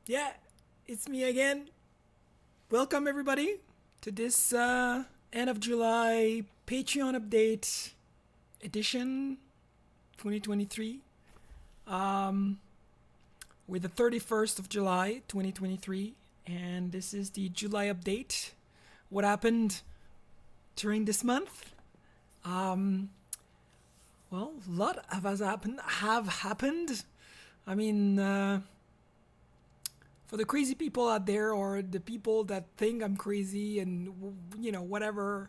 Yeah, it's me again. Welcome everybody to this end of July Patreon update edition 2023. Um, with the 31st of July 2023, and this is the July update. What happened during this month? Um, well, a lot of us have happened. I mean, for the crazy people out there or the people that think I'm crazy and whatever,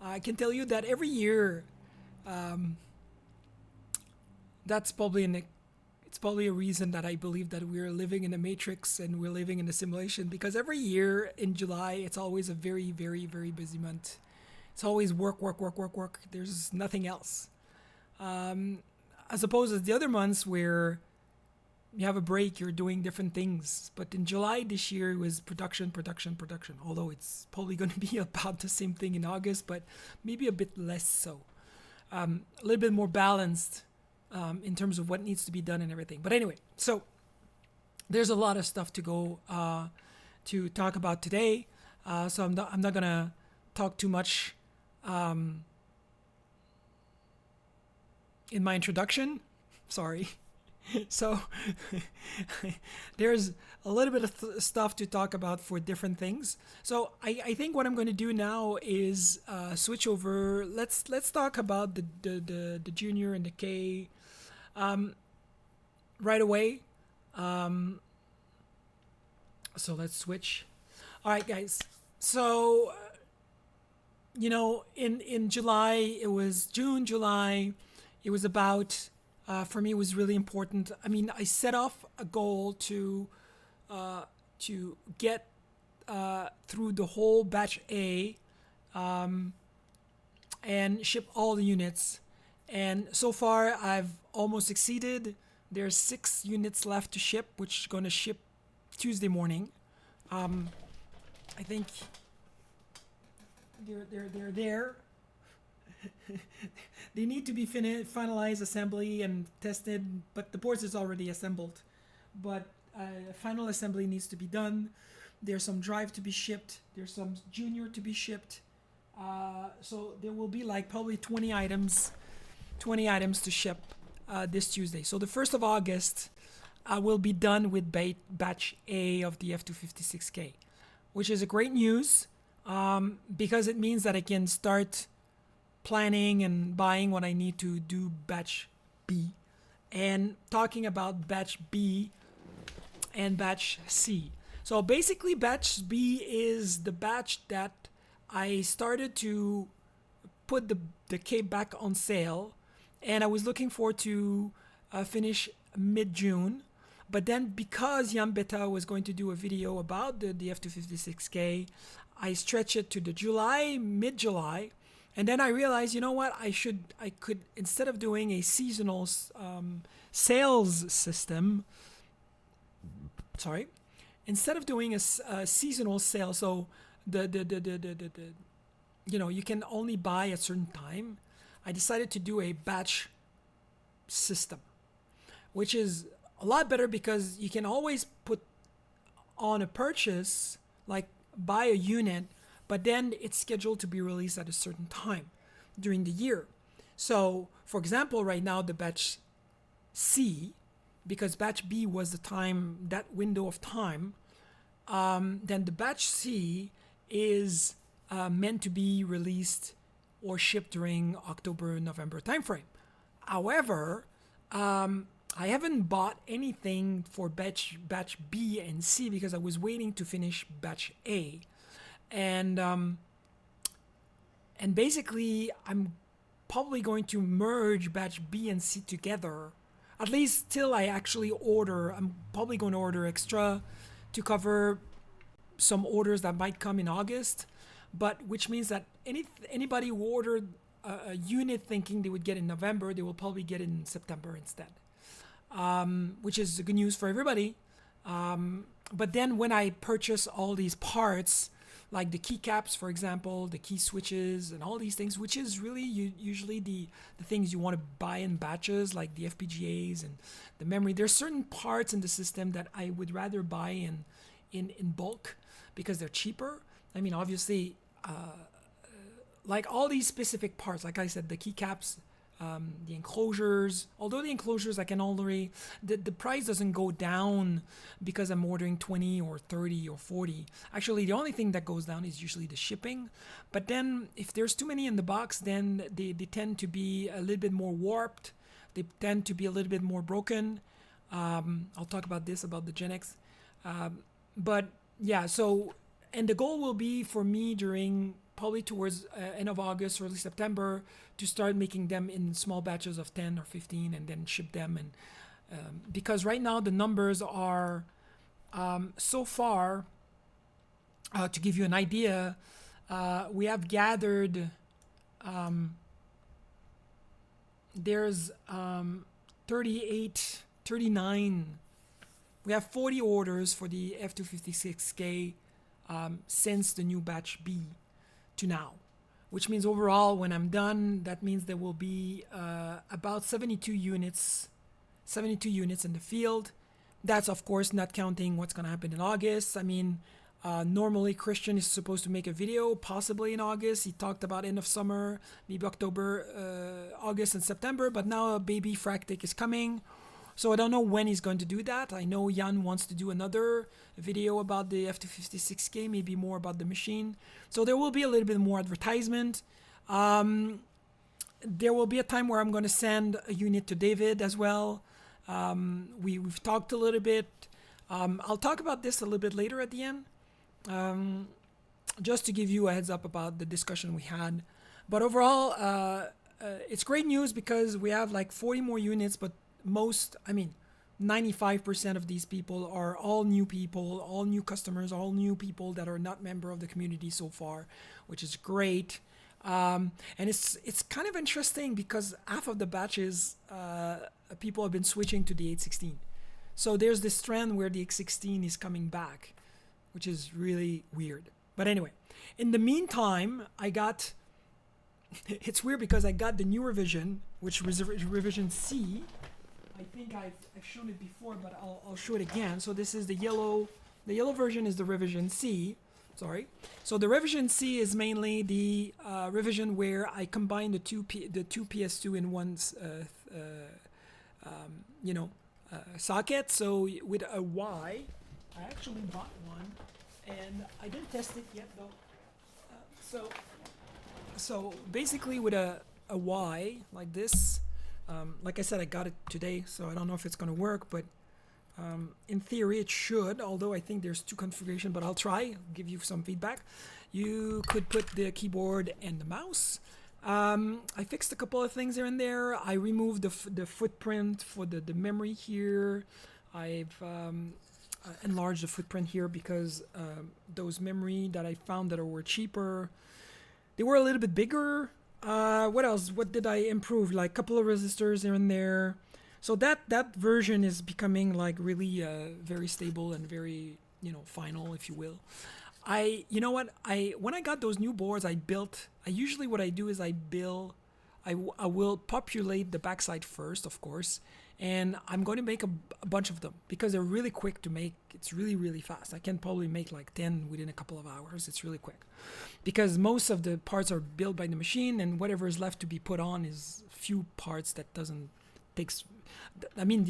I can tell you that every year, um, that's probably an it's probably a reason that I believe that we're living in a matrix and we're living in a simulation because every year in July it's always a very very very busy month. It's always work work work work work. There's nothing else. Um, as opposed to the other months where you have a break, you're doing different things. But in July this year, it was production, production, production. Although it's probably going to be about the same thing in August, but maybe a bit less so. A little bit more balanced in terms of what needs to be done and everything. But anyway, so there's a lot of stuff to go to talk about today. So I'm not gonna talk too much um, in my introduction. Sorry. So there's a little bit of stuff to talk about for different things. So I think what I'm going to do now is switch over. Let's talk about the junior and the K um, right away. Um, so let's switch. All right, guys. So in July, it was June, July. It was about for me, it was really important. I mean, I set off a goal to get through the whole batch A um, and ship all the units. And so far, I've almost succeeded. There's 6 units left to ship, which is going to ship Tuesday morning. Um, I think they're there. They need to be finalized, assembly, and tested, but the boards is already assembled. But final assembly needs to be done. There's some drive to be shipped. There's some junior to be shipped. So there will be like probably 20 items to ship this Tuesday. So the 1st of August, I will be done with batch A of the F256K, which is a great news because it means that I can start planning and buying what I need to do batch B. And talking about batch B and batch C. So basically batch B is the batch that I started to put the cape back on sale, and I was looking forward to finish mid-June. But then because Jan Beta was going to do a video about the F256K, I stretched it to the July, mid-July, and then I realized, you know what? I could, instead of doing a seasonal sales system, sorry, instead of doing a seasonal sale, so the you can only buy at certain time. I decided to do a batch system, which is a lot better because you can always put on a purchase, like buy a unit, but then it's scheduled to be released at a certain time during the year. So, for example, right now the batch C, because batch B was that window of time, then the batch C is meant to be released or shipped during October, November timeframe. However, I haven't bought anything for batch B and C because I was waiting to finish batch A, and basically I'm probably going to merge batch B and C together, at least till I actually order. I'm probably going to order extra to cover some orders that might come in August, but which means that anybody who ordered a unit thinking they would get in November, they will probably get it in September instead, which is good news for everybody. But then when I purchase all these parts, like the keycaps, for example, the key switches and all these things, which is really usually the things you want to buy in batches, like the FPGAs and the memory. There's certain parts in the system that I would rather buy in bulk because they're cheaper. I mean, obviously, like all these specific parts, like I said, the keycaps, the enclosures, although the enclosures I can already, the price doesn't go down because I'm ordering 20 or 30 or 40. Actually, the only thing that goes down is usually the shipping. But then if there's too many in the box, then they tend to be a little bit more warped. They tend to be a little bit more broken. I'll talk about this, about the Gen X. But yeah, so, and the goal will be for me during probably towards end of August, early September, to start making them in small batches of 10 or 15 and then ship them. And because right now the numbers are so far, to give you an idea, we have gathered, there's 38, 39, we have 40 orders for the F256K since the new batch B to now, which means overall when I'm done, that means there will be about 72 units in the field. That's of course not counting what's going to happen in August. I mean, normally Christian is supposed to make a video possibly in August. He talked about end of summer, maybe October, August and September, but now baby Fractic is coming. So I don't know when he's going to do that. I know Jan wants to do another video about the F256K, maybe more about the machine. So there will be a little bit more advertisement. There will be a time where I'm going to send a unit to David as well. We've talked a little bit. I'll talk about this a little bit later at the end, just to give you a heads up about the discussion we had. But overall, it's great news because we have like 40 more units, but 95% of these people are all new people, all new customers, all new people that are not member of the community so far, which is great. And it's kind of interesting because half of the batches, people have been switching to the 816. So there's this trend where the 816 is coming back, which is really weird. But anyway, in the meantime, it's weird because I got the new revision, which was revision C. I think I've shown it before, but I'll show it again. So this is the yellow version is the revision C. Sorry. So the revision C is mainly the revision where I combine the two PS2 in one socket. So with a Y, I actually bought one, and I didn't test it yet though. So basically with a Y like this. Like I said, I got it today, so I don't know if it's going to work, but in theory it should, although I think there's two configurations, but I'll try, give you some feedback. You could put the keyboard and the mouse. I fixed a couple of things here and there. I removed the footprint for the memory here. I've enlarged the footprint here because those memory that I found that were cheaper, they were a little bit bigger. What else? What did I improve? Like a couple of resistors here and there. So that version is becoming like really very stable and very, final, if you will. When I got those new boards, usually what I do is I will populate the backside first, of course, and I'm going to make a bunch of them because they're really quick to make. It's really, really fast. I can probably make like 10 within a couple of hours. It's really quick because most of the parts are built by the machine, and whatever is left to be put on is few parts that the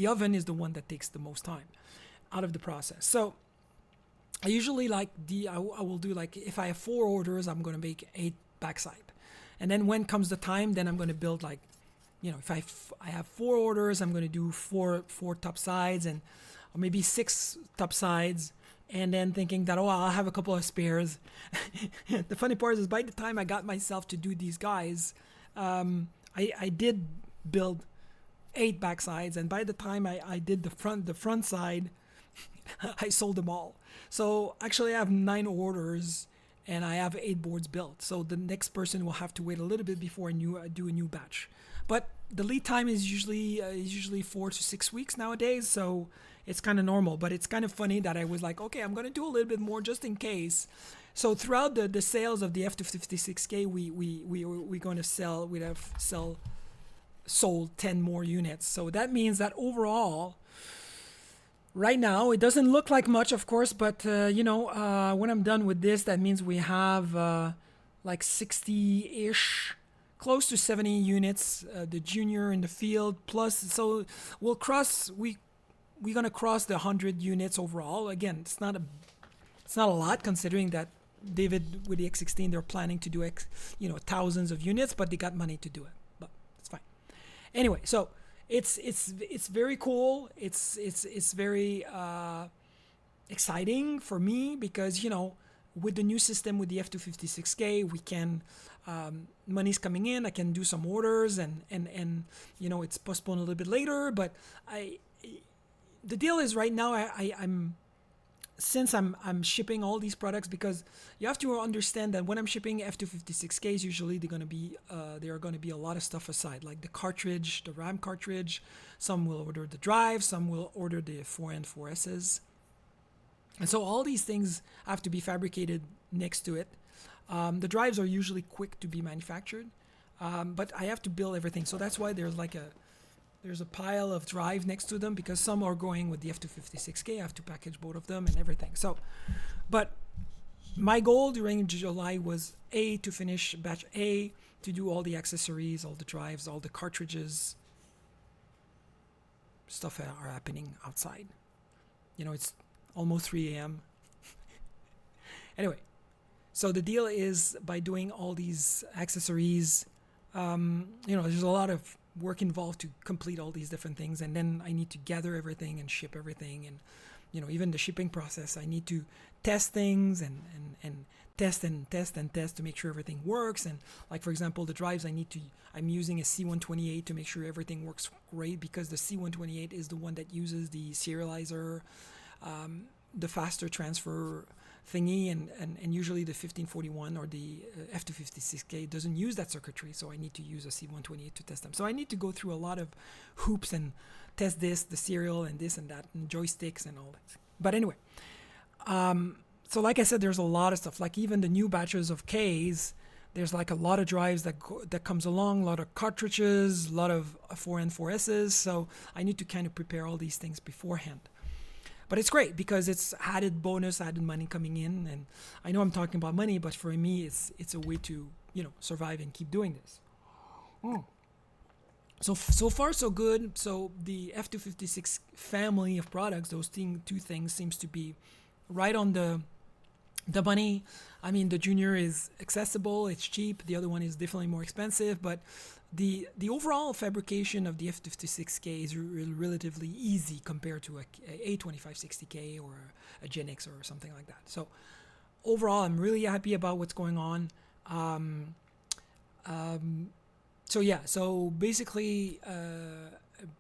oven is the one that takes the most time out of the process. So I usually I will do like, if I have 4 orders, I'm going to make 8 backside. And then when comes the time, then I'm going to build like, if I have 4 orders, I'm going to do four top sides or maybe 6 top sides. And then thinking that, I'll have a couple of spares. The funny part is by the time I got myself to do these guys, I did build 8 backsides. And by the time I did the front side, I sold them all. So actually I have 9 orders and I have 8 boards built. So the next person will have to wait a little bit before I do a new batch. But the lead time is usually 4 to 6 weeks nowadays, so it's kind of normal. But it's kind of funny that I was like, okay, I'm going to do a little bit more just in case. So throughout the sales of the F256K, we're going to sell, we have sold 10 more units. So that means that overall, right now, it doesn't look like much, of course, but when I'm done with this, that means we have like 60-ish, close to 70 units, the junior in the field, plus, so we're gonna cross the 100 units overall. Again, it's not a lot considering that David with the X16, they're planning to do thousands of units, but they got money to do it. But it's fine. Anyway, so it's very cool. It's very exciting for me because with the new system with the F256K, we can money's coming in. I can do some orders and it's postponed a little bit later. But the deal is right now I'm shipping all these products, because you have to understand that when I'm shipping F256Ks, usually there are going to be a lot of stuff aside, like the cartridge, the RAM cartridge. Some will order the drive, some will order the 4N 4Ss. And so all these things have to be fabricated next to it. The drives are usually quick to be manufactured, but I have to build everything. So that's why there's a pile of drive next to them, because some are going with the F256K. I have to package both of them and everything. So, but my goal during July was to finish batch A, to do all the accessories, all the drives, all the cartridges. Stuff are happening outside. It's almost 3 a.m. Anyway, so the deal is, by doing all these accessories, there's a lot of work involved to complete all these different things, and then I need to gather everything and ship everything, and even the shipping process, I need to test things and test and test and test to make sure everything works. And like, for example, the drives, I'm using a C128 to make sure everything works great, because the C128 is the one that uses the serializer, the faster transfer thingy, and usually the 1541 or the F256K doesn't use that circuitry, so I need to use a C128 to test them. So I need to go through a lot of hoops and test the serial and this and that, and joysticks and all that. But anyway, so like I said, there's a lot of stuff. Like even the new batches of Ks, there's like a lot of drives that comes along, a lot of cartridges, a lot of 4N 4Ss. So I need to kind of prepare all these things beforehand. But it's great because it's added bonus, added money coming in. And I know I'm talking about money, but for me, it's a way to, survive and keep doing this. So far, so good. So the F256 family of products, those two things seems to be right on the money. I mean, the junior is accessible, it's cheap. The other one is definitely more expensive, but the overall fabrication of the F256K is relatively easy compared to a 2560K or a Gen X or something like that. So overall, I'm really happy about what's going on. So basically,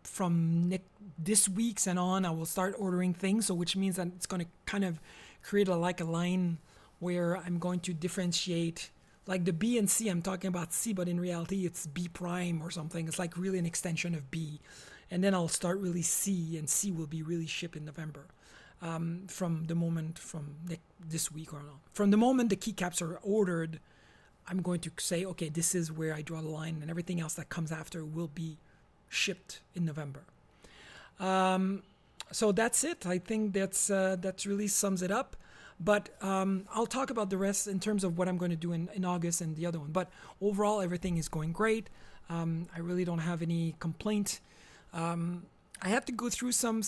from this week's and on, I will start ordering things. So which means that it's going to kind of create a line where I'm going to differentiate. Like the B and C, I'm talking about C, but in reality, it's B prime or something. It's like really an extension of B. And then I'll start really C, and C will be really shipped in November. From this week or not. From the moment the keycaps are ordered, I'm going to say, okay, this is where I draw the line, and everything else that comes after will be shipped in November. So that's it. I think that really sums it up. But I'll talk about the rest in terms of what I'm going to do in August and the other one. But overall, everything is going great. I really don't have any complaint. I had to go through some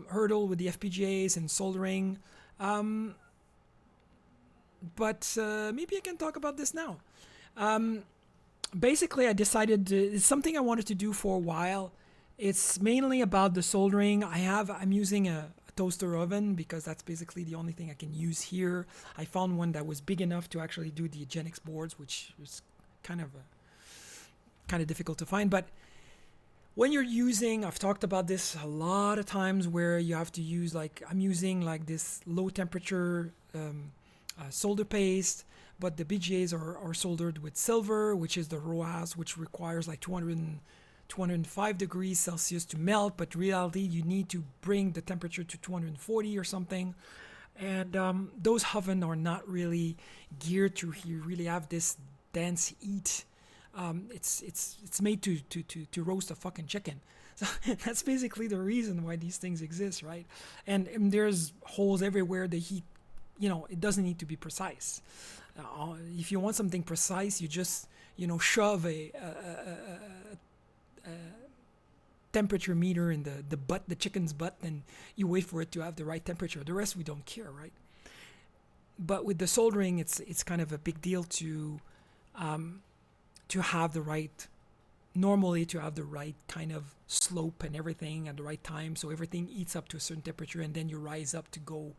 hurdle with the FPGAs and soldering. But maybe I can talk about this now. Basically, I decided it's something I wanted to do for a while. It's mainly about the soldering. I'm using a toaster oven because that's basically the only thing I can use here. I found one that was big enough to actually do the Gen X boards, which is kind of difficult to find. But when you're using, I've talked about this a lot of times, where you have to use, like, I'm using like this low temperature solder paste, but the BGAs are soldered with silver, which is the ROAS, which requires like 205 degrees Celsius to melt, but in reality you need to bring the temperature to 240 or something. And those oven are not really geared to really have this dense heat. It's made to roast a fucking chicken. So that's basically the reason why these things exist, right? And there's holes everywhere. The heat, it doesn't need to be precise. If you want something precise, you just shove a temperature meter in the chicken's butt, and you wait for it to have the right temperature. The rest we don't care, right? But with the soldering, it's kind of a big deal to have the right normally to have the right kind of slope and everything at the right time, so everything eats up to a certain temperature, and then you rise up to go,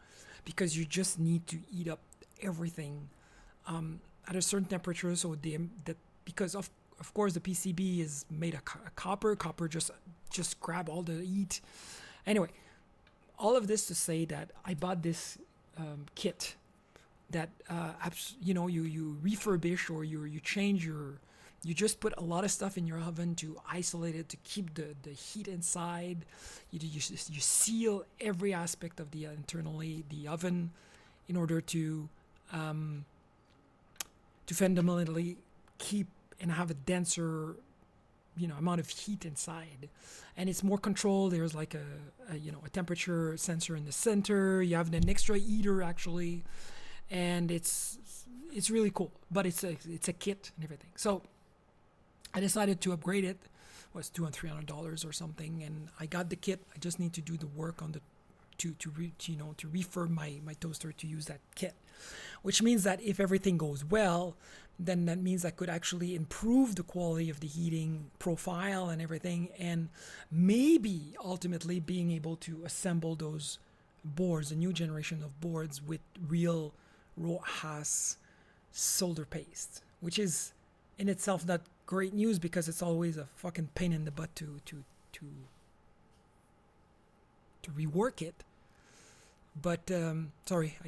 because you just need to eat up everything at a certain temperature. So that because of course the PCB is made of copper just grab all the heat. Anyway, all of this to say that I bought this kit that you refurbish, or you change you just put a lot of stuff in your oven to isolate it, to keep the heat inside. You seal every aspect of the internally the oven in order to fundamentally keep and have a denser amount of heat inside, and it's more controlled. There's like a temperature sensor in the center. You have an extra heater actually, and it's really cool. But it's a kit and everything. So I decided to upgrade it. It was $200-$300 or something, and I got the kit. I just need to do the work on the to refurb my toaster to use that kit, which means that if everything goes well, then that means I could actually improve the quality of the heating profile and everything, and maybe ultimately being able to assemble those boards, a new generation of boards with real raw solder paste, which is in itself not great news, because it's always a fucking pain in the butt to rework it. But sorry,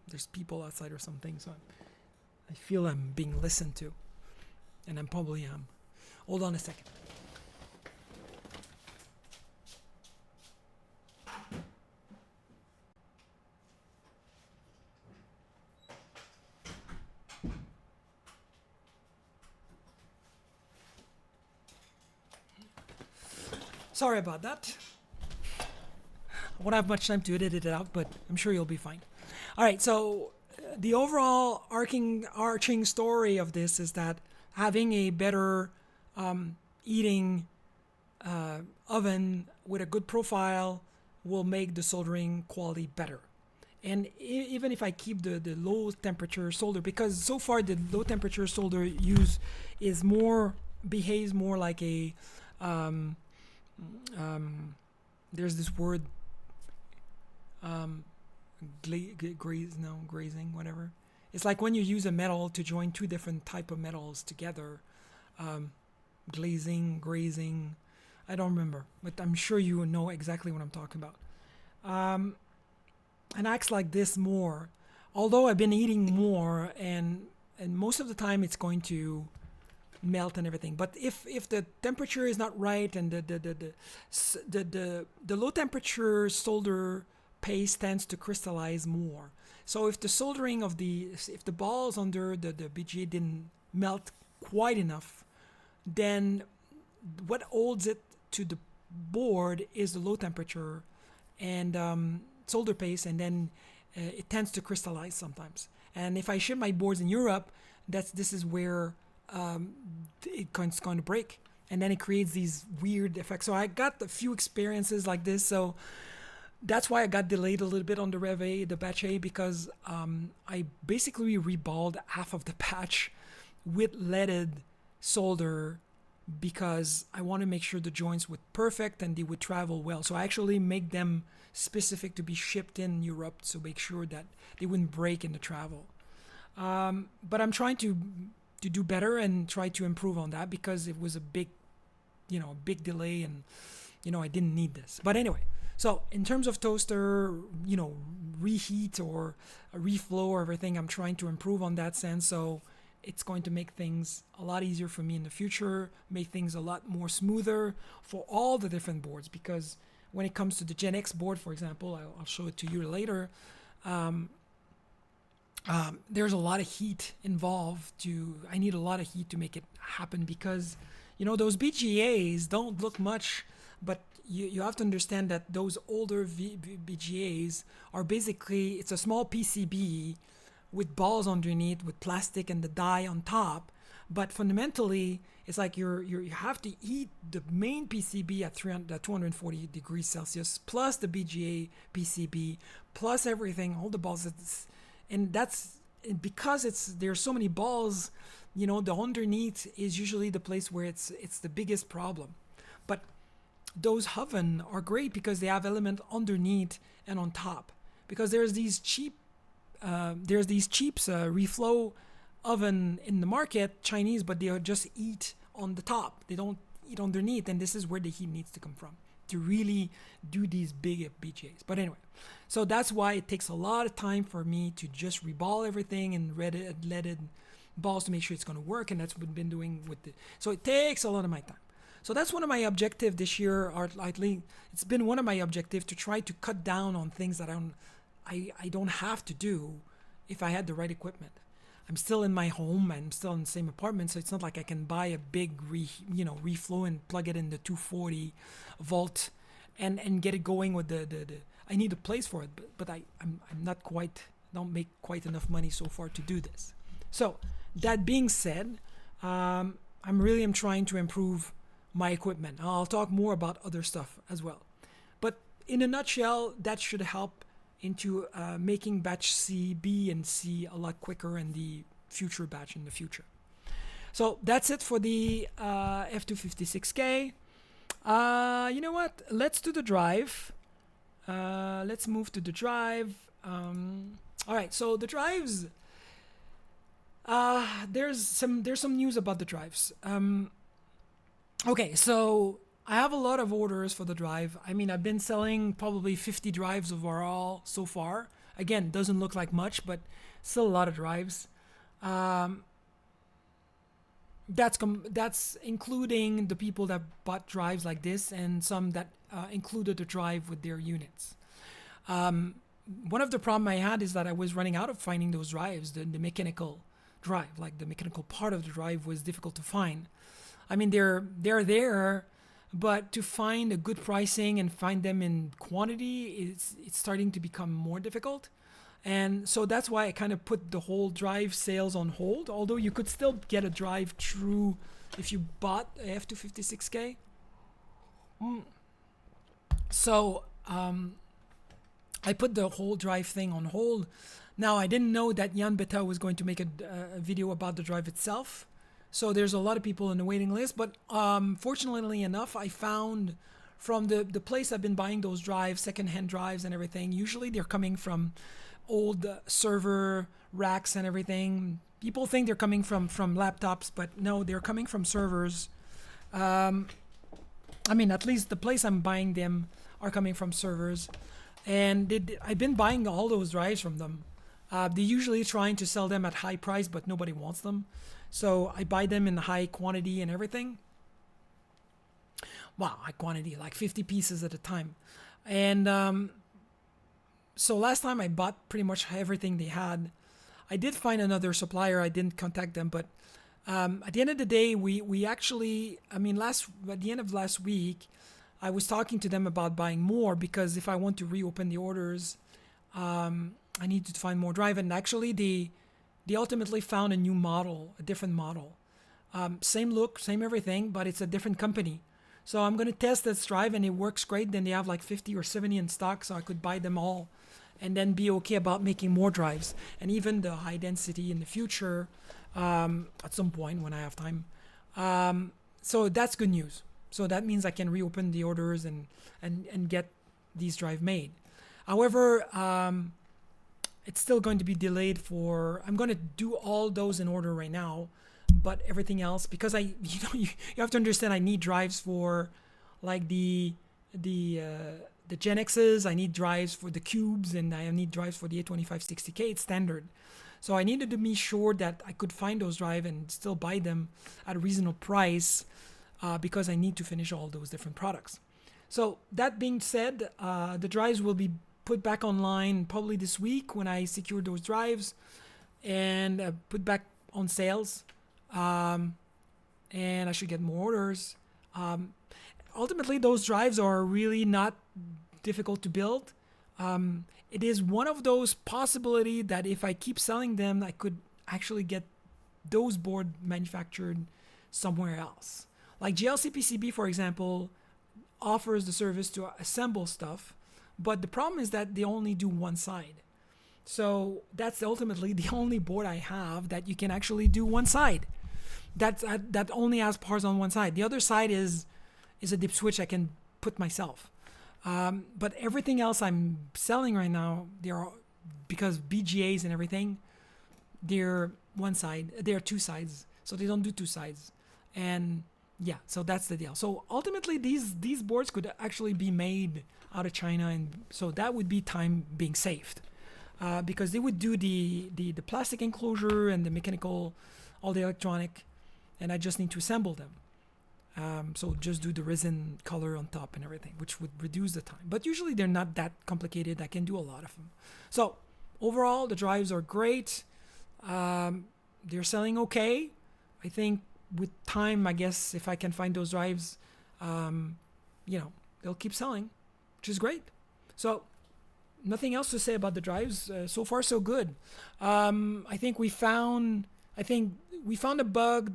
there's people outside or something, so I feel I'm being listened to, and I'm probably am. Hold on a second. Sorry about that. I won't have much time to edit it out, but I'm sure you'll be fine. All right, so the overall arching story of this is that having a better eating oven with a good profile will make the soldering quality better. And even if I keep the low temperature solder, because so far the low temperature solder use behaves more like a there's this word grazing, whatever. It's like when you use a metal to join two different type of metals together. Grazing, I don't remember, but I'm sure you know exactly what I'm talking about. And acts like this more, although I've been eating more, and most of the time it's going to melt and everything. But if the temperature is not right, and the low temperature solder paste tends to crystallize more. So if the soldering if the balls under the BGA didn't melt quite enough, then what holds it to the board is the low temperature and solder paste, and then it tends to crystallize sometimes. And if I ship my boards in Europe, this is where it's going to break, and then it creates these weird effects. So I got a few experiences like this, so that's why I got delayed a little bit on the Rev A, the batch A, because I basically reballed half of the batch with leaded solder, because I want to make sure the joints would perfect and they would travel well. So I actually make them specific to be shipped in Europe, so make sure that they wouldn't break in the travel. But I'm trying to do better and try to improve on that, because it was a big delay, and I didn't need this. But anyway, so in terms of toaster, reheat or a reflow or everything, I'm trying to improve on that sense. So it's going to make things a lot easier for me in the future, make things a lot more smoother for all the different boards. Because when it comes to the Gen X board, for example, I'll show it to you later, there's a lot of heat involved. I need a lot of heat to make it happen because, those BGAs don't look much, but you have to understand that those older BGAs are basically, it's a small PCB with balls underneath with plastic and the die on top. But fundamentally, it's like you have to heat the main PCB at 240 degrees Celsius plus the BGA PCB plus everything, all the balls. And that's because there's so many balls. The underneath is usually the place where it's the biggest problem. But those oven are great because they have element underneath and on top. Because there's these cheap Reflow oven in the market, Chinese, but they just eat on the top. They don't eat underneath, and this is where the heat needs to come from to really do these big BJs. But anyway, so that's why it takes a lot of time for me to just reball everything and leaded balls to make sure it's going to work, and that's what we've been doing with it. So it takes a lot of my time. So that's one of my objectives this year, or it's been one of my objectives to try to cut down on things that I don't have to do if I had the right equipment. I'm still in my home, I'm still in the same apartment, so it's not like I can buy a big reflow and plug it in the 240 volt and get it going with the I need a place for it, but I'm not quite, don't make quite enough money so far to do this. So that being said, I'm trying to improve my equipment. I'll talk more about other stuff as well. But in a nutshell, that should help into making batch C, B, and C a lot quicker in the future batch in the future. So that's it for the F256K. You know what? Let's do the drive. Let's move to the drive. All right, so the drives. There's some news about the drives. Okay, so I have a lot of orders for the drive. I mean, I've been selling probably 50 drives overall so far. Again, doesn't look like much, but still a lot of drives. That's including the people that bought drives like this and some that included the drive with their units. One of the problem I had is that I was running out of finding those drives, the mechanical drive, like the mechanical part of the drive was difficult to find. I mean, they're there, but to find a good pricing and find them in quantity, it's starting to become more difficult. And so that's why I kind of put the whole drive sales on hold, although you could still get a drive through if you bought a F256K. So I put the whole drive thing on hold. Now, I didn't know that Jan Beta was going to make a video about the drive itself. So there's a lot of people in the waiting list, but fortunately enough, I found from the place I've been buying those drives, secondhand drives and everything, usually they're coming from old server racks and everything. People think they're coming from laptops, but no, they're coming from servers. I mean, at least the place I'm buying them are coming from servers. And I've been buying all those drives from them. They're usually trying to sell them at high price, but nobody wants them. So I buy them in high quantity and everything. Wow, high quantity, like 50 pieces at a time. And so last time I bought pretty much everything they had. I did find another supplier. I didn't contact them, but at the end of the day, we actually, I mean, at the end of last week, I was talking to them about buying more because if I want to reopen the orders, I need to find more drive. And actually, they ultimately found a new model, a different model. Same look, same everything, but it's a different company. So I'm going to test this drive and it works great. Then they have like 50 or 70 in stock, so I could buy them all and then be okay about making more drives. And even the high density in the future, at some point when I have time. So that's good news. So that means I can reopen the orders and get these drive made. However, it's still going to be delayed I'm going to do all those in order right now, but everything else, because you have to understand I need drives for like the Gen X's, I need drives for the cubes, and I need drives for the A2560K. It's standard. So I needed to be sure that I could find those drives and still buy them at a reasonable price because I need to finish all those different products. So that being said, the drives will be put back online probably this week when I secure those drives and put back on sales. Um, and I should get more orders. Ultimately, those drives are really not difficult to build. It is one of those possibility that if I keep selling them, I could actually get those board manufactured somewhere else. Like GLC PCB, for example, offers the service to assemble stuff, but the problem is that they only do one side. So that's ultimately the only board I have that you can actually do one side. That only has parts on one side. The other side is a dip switch I can put myself. But everything else I'm selling right now, because BGAs and everything, they're one side. They're two sides, so they don't do two sides. And yeah, so that's the deal. So ultimately, these boards could actually be made out of China, and so that would be time being saved, because they would do the plastic enclosure and the mechanical, all the electronic, and I just need to assemble them. So just do the resin color on top and everything, which would reduce the time. But usually they're not that complicated. I can do a lot of them. So overall, the drives are great. They're selling okay. I think with time, I guess if I can find those drives, they'll keep selling, which is great. So nothing else to say about the drives. So far, so good. I think we found a bug.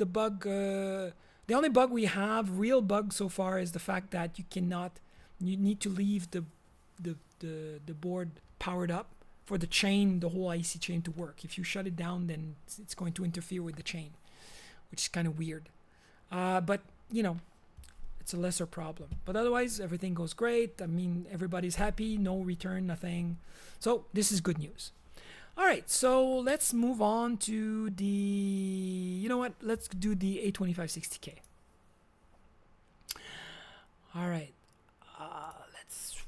The only bug we have, real bug so far, is the fact that you need to leave the board powered up for the whole IC chain to work. If you shut it down, then it's going to interfere with the chain, which is kind of weird. But it's a lesser problem. But otherwise, everything goes great. I mean, everybody's happy, no return, nothing. So this is good news. All right, so let's move on to let's do the A2560K. All right, let's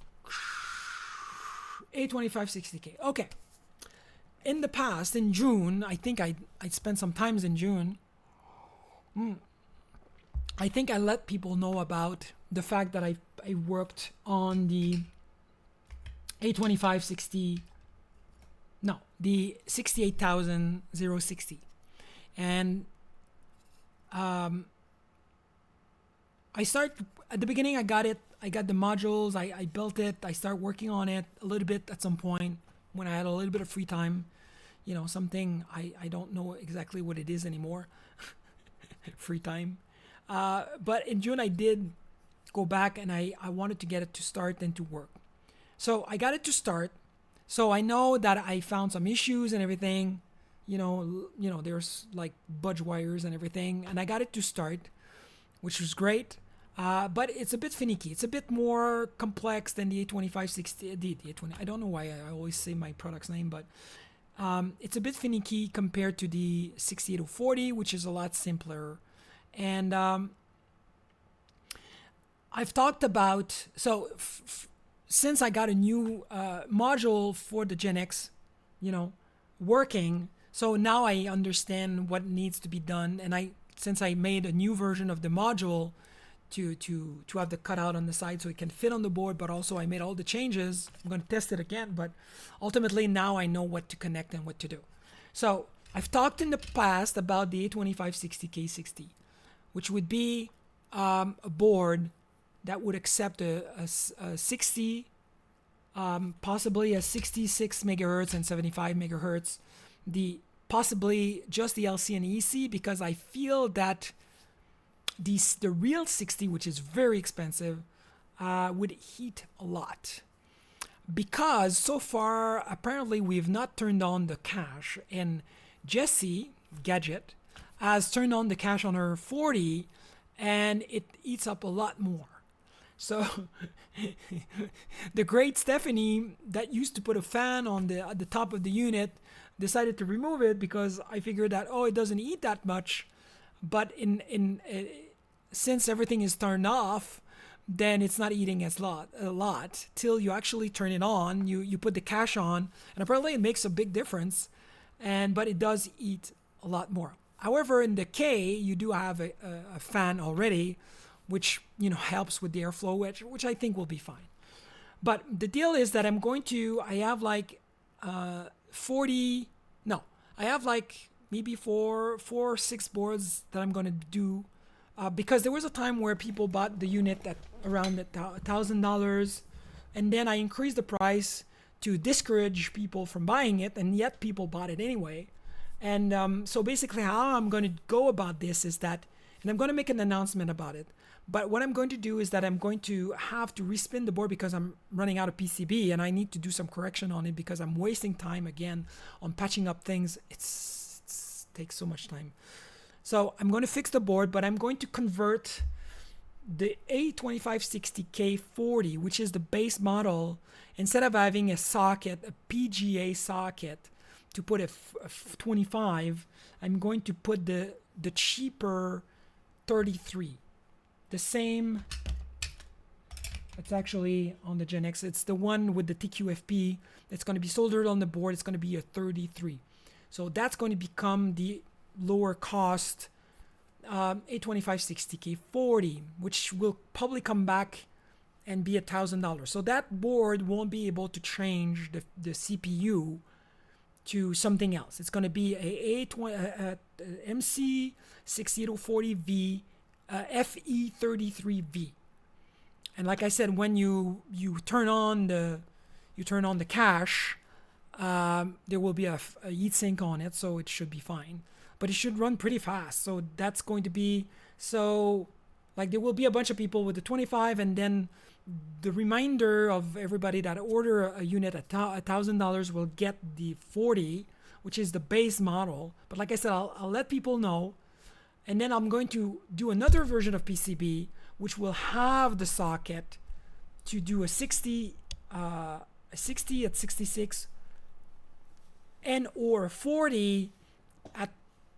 A2560K. Okay. In the past, in June, I think I spent some times in June. I think I let people know about the fact that I worked on the A2560. No, the 68,060. And I start at the beginning. I got it. I got the modules. I built it. I start working on it a little bit at some point when I had a little bit of free time. Something I don't know exactly what it is anymore. Free time. But in June I did go back and I wanted to get it to start and to work. So I got it to start. So I know that I found some issues and everything, there's like budge wires and everything, and I got it to start, which was great. But it's a bit finicky. It's a bit more complex than the A2560. The A20. I don't know why I always say my product's name, but it's a bit finicky compared to the 68040, which is a lot simpler. And I've talked about since I got a new module for the Gen X, working, so now I understand what needs to be done. And since I made a new version of the module to have the cutout on the side so it can fit on the board, but also I made all the changes. I'm going to test it again, but ultimately now I know what to connect and what to do. So I've talked in the past about the A2560K60, which would be a board that would accept a 60, possibly a 66 megahertz and 75 megahertz, possibly just the LC and EC, because I feel that the real 60, which is very expensive, would heat a lot. Because so far, apparently, we've not turned on the cache, and Jessie Gadget has turned on the cache on her 40, and it eats up a lot more. So the great Stefany that used to put a fan at the top of the unit decided to remove it because I figured that it doesn't eat that much, but since everything is turned off, then it's not eating a lot till you actually turn it on. You put the cache on, and apparently it makes a big difference, but it does eat a lot more. However, in the K, you do have a fan already, which helps with the airflow, which I think will be fine. But the deal is that I have like 40, no, I have like maybe four or six boards that I'm going to do. Because there was a time where people bought the unit at around $1,000, and then I increased the price to discourage people from buying it, and yet people bought it anyway. And so basically, how I'm going to go about this is that, and I'm going to make an announcement about it. But what I'm going to do is that I'm going to have to respin the board because I'm running out of PCB, and I need to do some correction on it because I'm wasting time again on patching up things. It takes so much time. So I'm going to fix the board, but I'm going to convert the A2560K40, which is the base model. Instead of having a socket, a PGA socket, to put a 25, I'm going to put the cheaper 33. The same, it's actually on the Gen X. It's the one with the TQFP. It's going to be soldered on the board. It's going to be a 33. So that's going to become the lower cost A2560K40, which will probably come back and be $1,000. So that board won't be able to change the CPU to something else. It's going to be a MC6840V FE33V. And like I said, when you turn on the cache, there will be a heatsink on it, so it should be fine. But it should run pretty fast. So that's going to be, so like there will be a bunch of people with the 25, and then the remainder of everybody that order a unit at $1,000 will get the 40, which is the base model. But like I said, I'll let people know. And then I'm going to do another version of PCB, which will have the socket to do a 60 at 66 and or 40 at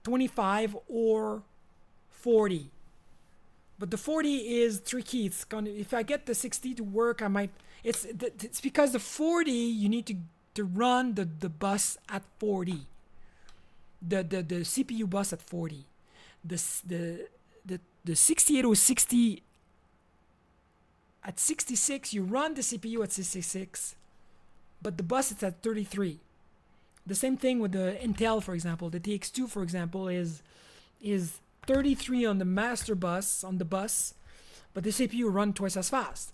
25 or 40. But the 40 is tricky. It's gonna, if I get the 60 to work, I might. It's because the 40 you need to run the bus at 40. The CPU bus at 40. The 68060 at 66, you run the CPU at 66, but the bus is at 33. The same thing with the Intel, for example. The TX2, for example, is 33 on the master bus, on the bus, but the CPU run twice as fast.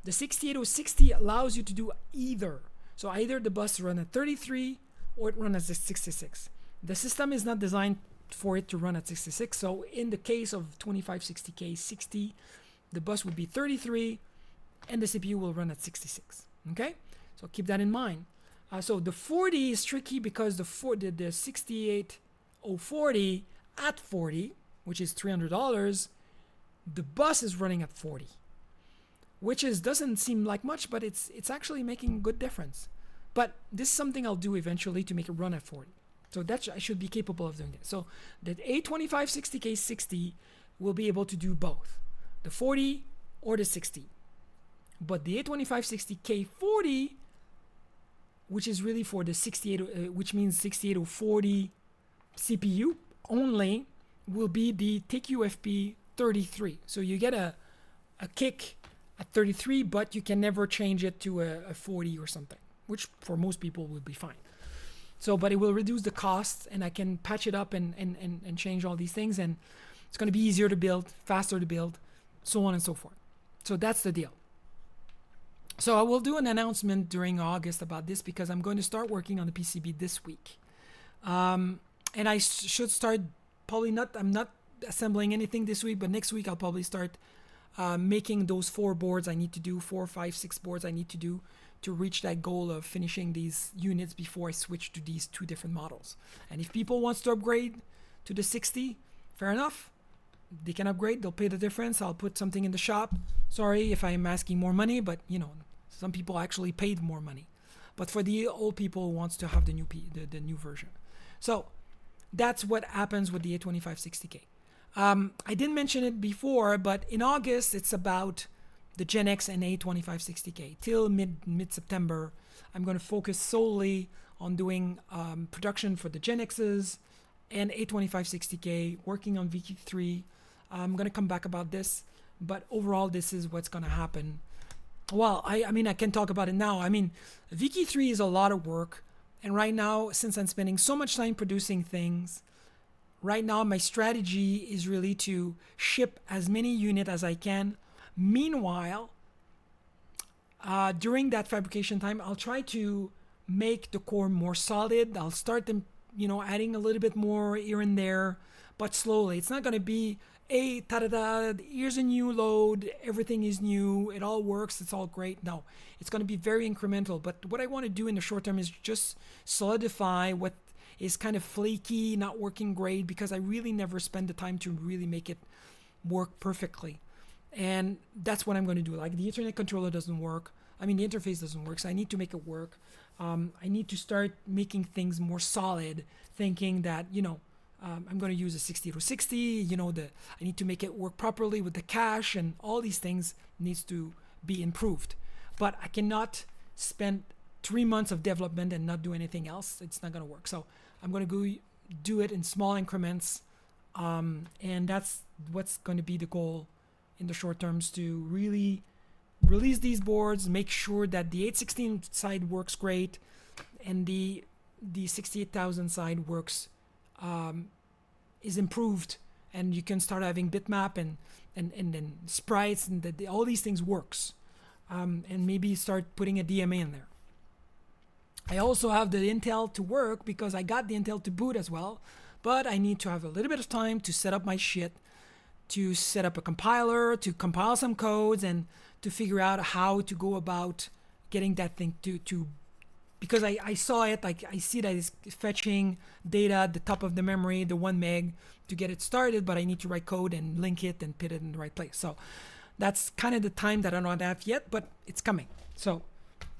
The 68060 allows you to do either. So either the bus run at 33 or it run at 66. The system is not designed for it to run at 66. So in the case of 2560K60, the bus would be 33 and the CPU will run at 66. Okay? So keep that in mind. So the 40 is tricky because the 68040 at 40, which is $300, the bus is running at 40, which doesn't seem like much, but it's actually making a good difference. But this is something I'll do eventually to make it run at 40. So I should be capable of doing that. So the A2560K60 will be able to do both, the 40 or the 60. But the A2560K40, which is really for the 68, which means 68040 CPU only, will be the TQFP 33. So you get a kick at 33, but you can never change it to a 40 or something, which for most people will be fine. So, but it will reduce the cost, and I can patch it up and change all these things, and it's going to be easier to build, faster to build, so on and so forth. So that's the deal. So I will do an announcement during August about this because I'm going to start working on the PCB this week. And I should start I'm not assembling anything this week, but next week I'll probably start making those 4 boards I need to do, 4, 5, 6 boards I need to do to reach that goal of finishing these units before I switch to these 2 different models. And if people want to upgrade to the 60, fair enough. They can upgrade, they'll pay the difference. I'll put something in the shop. Sorry if I'm asking more money, but some people actually paid more money. But for the old people who wants to have the new version. So that's what happens with the A2560K. I didn't mention it before, but in August, it's about the Gen X and A2560K. Till mid-September, I'm going to focus solely on doing production for the Gen X's and A2560K, working on VQ3. I'm going to come back about this, but overall, this is what's going to happen Well, I mean, I can talk about it now. I mean, Viki 3 is a lot of work. And right now, since I'm spending so much time producing things, right now my strategy is really to ship as many units as I can. Meanwhile, during that fabrication time, I'll try to make the core more solid. I'll start them, adding a little bit more here and there, but slowly. It's not going to be a ta-da-da, here's a new load, everything is new, it all works, it's all great. No, it's going to be very incremental. But what I want to do in the short term is just solidify what is kind of flaky, not working great, because I really never spend the time to really make it work perfectly. And that's what I'm going to do. Like the Ethernet controller doesn't work. I mean, the interface doesn't work, so I need to make it work. I need to start making things more solid, thinking that, I'm going to use a 60 to 60, I need to make it work properly with the cache, and all these things needs to be improved. But I cannot spend 3 months of development and not do anything else. It's not going to work. So I'm going to go do it in small increments. And that's what's going to be the goal in the short terms, to really release these boards, make sure that the 816 side works great and the 68,000 side works, is improved, and you can start having bitmap and then sprites, and all these things works, and maybe start putting a DMA in there. I also have the Intel to work because I got the Intel to boot as well, but I need to have a little bit of time to set up my shit, to set up a compiler, to compile some codes, and to figure out how to go about getting that thing to because I saw it, like I see that it's fetching data at the top of the memory, the 1 meg, to get it started, but I need to write code and link it and put it in the right place. So that's kind of the time that I don't have yet, but it's coming. So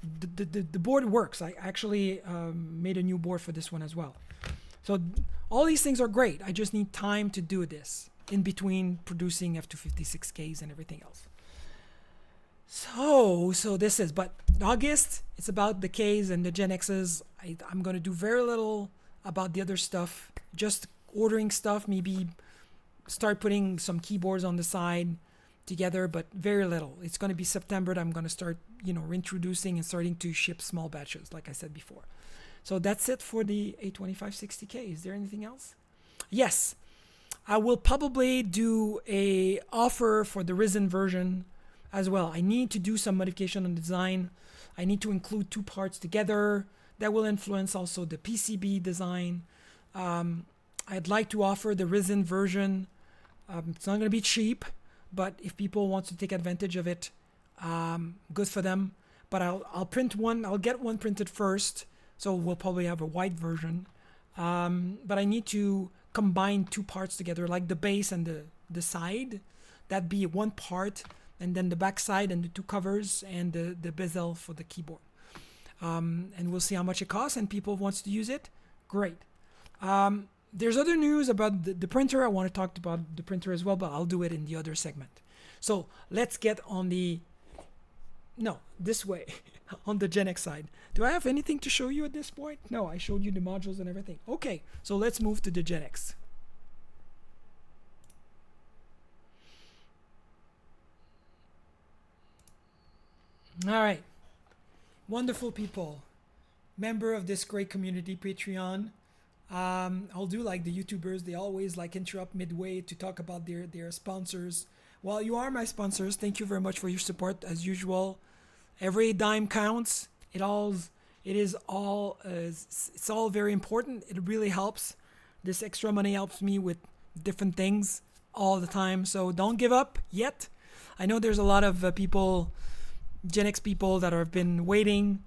the board works. I actually made a new board for this one as well. So all these things are great. I just need time to do this in between producing F256Ks and everything else. So this is, but August, it's about the Ks and the Gen Xs. I'm going to do very little about the other stuff, just ordering stuff, maybe start putting some keyboards on the side together, but very little. It's going to be September that I'm going to start, reintroducing and starting to ship small batches, like I said before. So that's it for the A2560K. Is there anything else? Yes, I will probably do a offer for the Risen version as well. I need to do some modification on the design. I need to include 2 parts together. That will influence also the PCB design. I'd like to offer the Risen version. It's not going to be cheap, but if people want to take advantage of it, good for them. But I'll print one. I'll get one printed first, so we'll probably have a white version. But I need to combine 2 parts together, like the base and the side. That'd be one part, and then the back side and the 2 covers and the bezel for the keyboard. And we'll see how much it costs, and people wants to use it. Great. There's other news about the printer. I want to talk about the printer as well, but I'll do it in the other segment. So let's get on this way, on the Gen X side. Do I have anything to show you at this point? No, I showed you the modules and everything. Okay, so let's move to the Gen X. All right, wonderful people, member of this great community, Patreon. I'll do like the YouTubers. They always like interrupt midway to talk about their sponsors. Well, you are my sponsors. Thank you very much for your support as usual. Every dime counts. It's all very important. It really helps. This extra money helps me with different things all the time. So don't give up yet. I know there's a lot of people, Gen X people, that have been waiting.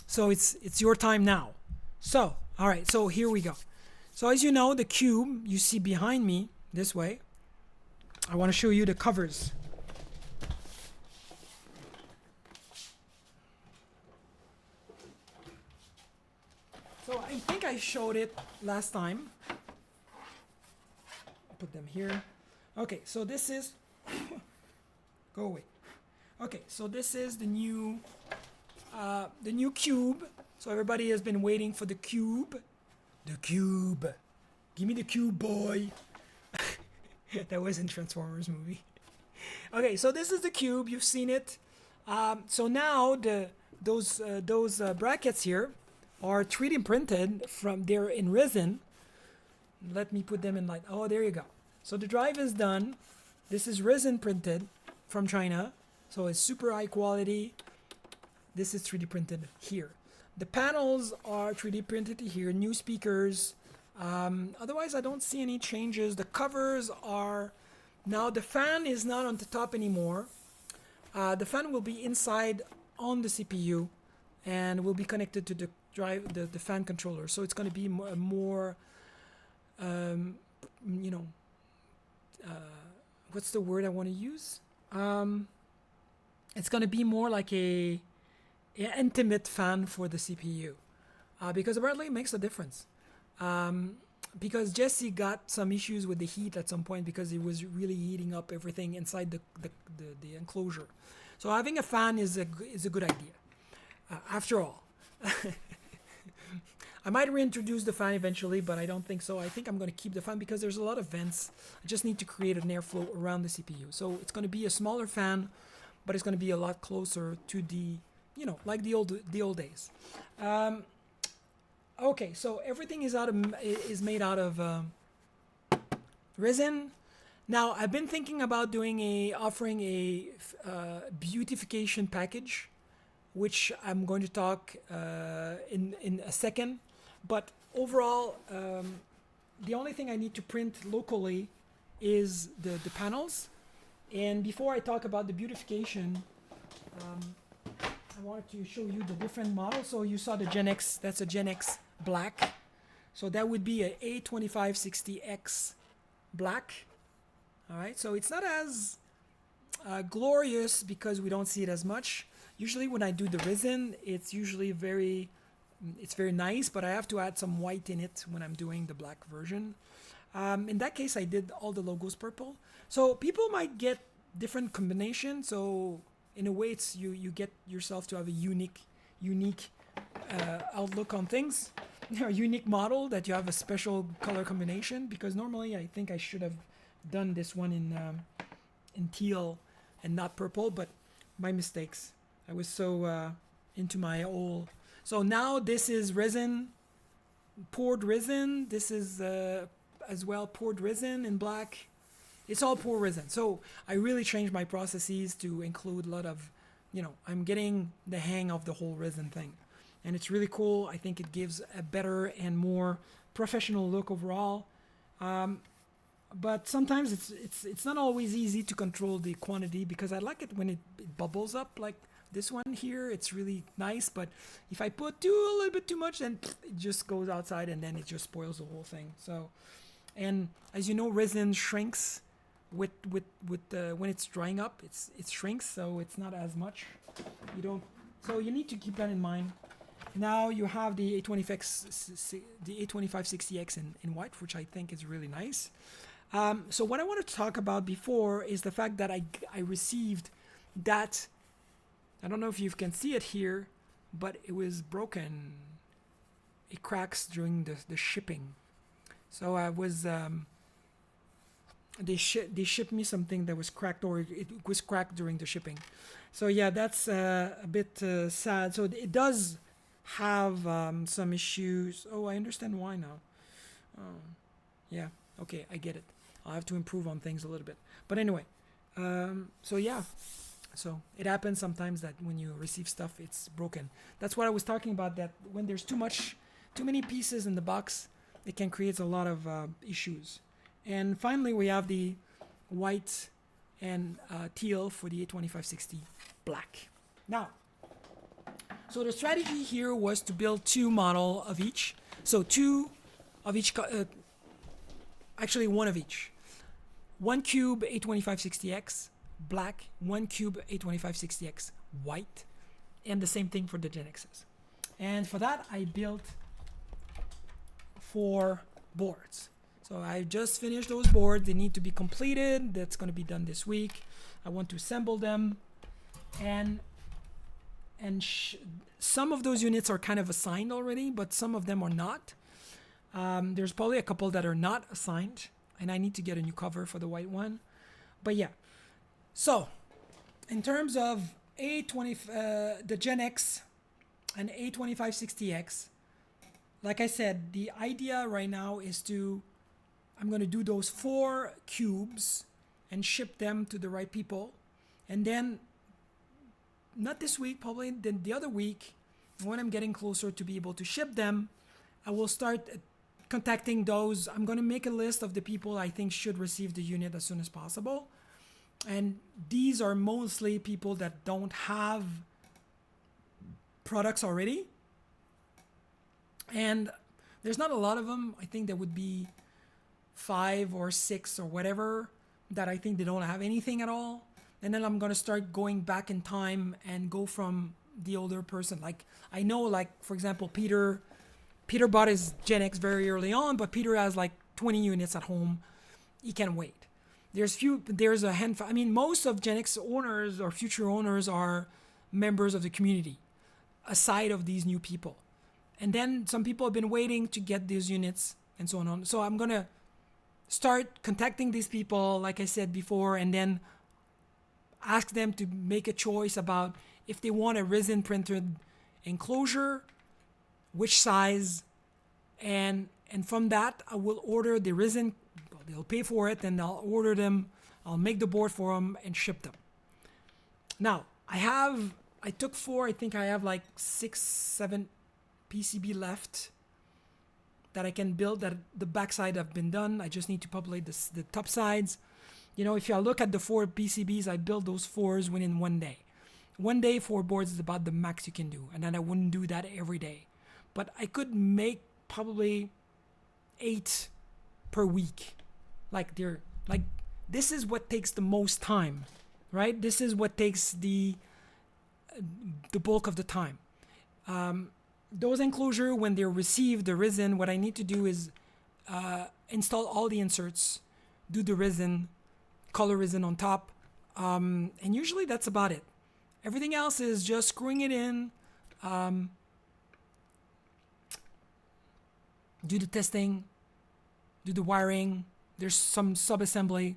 So it's your time now. So, all right, so here we go. So as you know, the cube you see behind me this way, I want to show you the covers. So I think I showed it last time. Put them here. Okay, so this is, go away. Okay, so this is the new cube. So everybody has been waiting for the cube. The cube. Give me the cube, boy. That was in Transformers movie. Okay, so this is the cube. You've seen it. So now those brackets here are 3D printed from they're in resin. Let me put them in light. Oh, there you go. So the drive is done. This is resin printed from China. So it's super high quality. This is 3D printed here. The panels are 3D printed here. New speakers. Otherwise, I don't see any changes. The covers are... Now the fan is not on the top anymore. The fan will be inside on the CPU and will be connected to the drive, the fan controller. So it's going to be more you know, what's the word I want to use? It's going to be more like a intimate fan for the CPU because apparently it makes a difference. Because Jesse got some issues with the heat at some point because it was really heating up everything inside the enclosure. So having a fan is a good idea. After all, I might reintroduce the fan eventually, but I don't think so. I think I'm going to keep the fan because there's a lot of vents. I just need to create an airflow around the CPU. So it's going to be a smaller fan, but it's going to be a lot closer to the, you know, like the old days. Okay, so everything is made out of resin. Now I've been thinking about offering a beautification package, which I'm going to talk in a second. But overall, the only thing I need to print locally is the panels. And before I talk about the beautification, I wanted to show you the different models. So you saw the Gen X. That's a Gen X black. So that would be a A2560X black. All right. So it's not as glorious because we don't see it as much. Usually when I do the resin, it's usually very nice, but I have to add some white in it when I'm doing the black version. In that case, I did all the logos purple. So people might get different combinations. So in a way, it's you get yourself to have a unique outlook on things, a unique model that you have a special color combination. Because normally, I think I should have done this one in teal and not purple, but my mistakes. I was so into my old. So now this is resin, poured resin. This is as well poured resin in black. It's all poured resin. So I really changed my processes to include a lot of, you know, I'm getting the hang of the whole resin thing. And it's really cool. I think it gives a better and more professional look overall. But sometimes it's not always easy to control the quantity because I like it when it bubbles up like this one here. It's really nice, but if I put a little bit too much, then it just goes outside and then it just spoils the whole thing. So, and as you know, resin shrinks with when it's drying up. It shrinks, so it's not as much. So you need to keep that in mind. Now you have the A2560X in white, which I think is really nice. So what I wanted to talk about before is the fact that I received that. I don't know if you can see it here, but it was broken. It cracks during the shipping. So I was they shipped me something that was cracked, or it was cracked during the shipping. So yeah, that's a bit sad. So it does have some issues. Oh, I understand why now. Yeah, okay, I get it. I'll have to improve on things a little bit. But anyway, so yeah. So it happens sometimes that when you receive stuff, it's broken. That's what I was talking about, that when there's too many pieces in the box, it can create a lot of issues. And finally, we have the white and teal for the A2560 black. Now, so the strategy here was to build two model of each. So two of each, actually one of each. One cube A2560X black, one cube A2560X white, and the same thing for the Gen X's. And for that, I built 4 boards. So I just finished those boards. They need to be completed. That's going to be done this week. I want to assemble them, and some of those units are kind of assigned already, but some of them are not. There's probably a couple that are not assigned, and I need to get a new cover for the white one. But yeah. So, in terms of the Gen X and A2560X, like I said, the idea right now is I'm going to do those 4 cubes and ship them to the right people. And then, not this week, probably then the other week, when I'm getting closer to be able to ship them, I will start contacting those. I'm going to make a list of the people I think should receive the unit as soon as possible. And these are mostly people that don't have products already. And there's not a lot of them. I think there would be 5 or 6 or whatever that I think they don't have anything at all. And then I'm going to start going back in time and go from the older person. Like, I know, like, for example, Peter bought his Gen X very early on, but Peter has like 20 units at home. He can't wait. There's a handful. I mean, most of Gen X owners or future owners are members of the community, aside of these new people. And then some people have been waiting to get these units and so on. So I'm going to start contacting these people, like I said before, and then ask them to make a choice about if they want a resin printed enclosure, which size, and from that I will order the resin. They'll pay for it, and I'll order them. I'll make the board for them and ship them. Now I took 4. I think I have like 6, 7 PCB left that I can build. That the backside have been done. I just need to populate the top sides. You know, if you look at the 4 PCBs, I built those 4s within 1 day. 1 day, 4 boards is about the max you can do, and then I wouldn't do that every day. But I could make probably 8 per week. This is what takes the most time, right? This is what takes the bulk of the time. Those enclosure, when they're received, the resin, what I need to do is install all the inserts, do the resin, color resin on top, and usually that's about it. Everything else is just screwing it in, do the testing, do the wiring. There's some sub-assembly,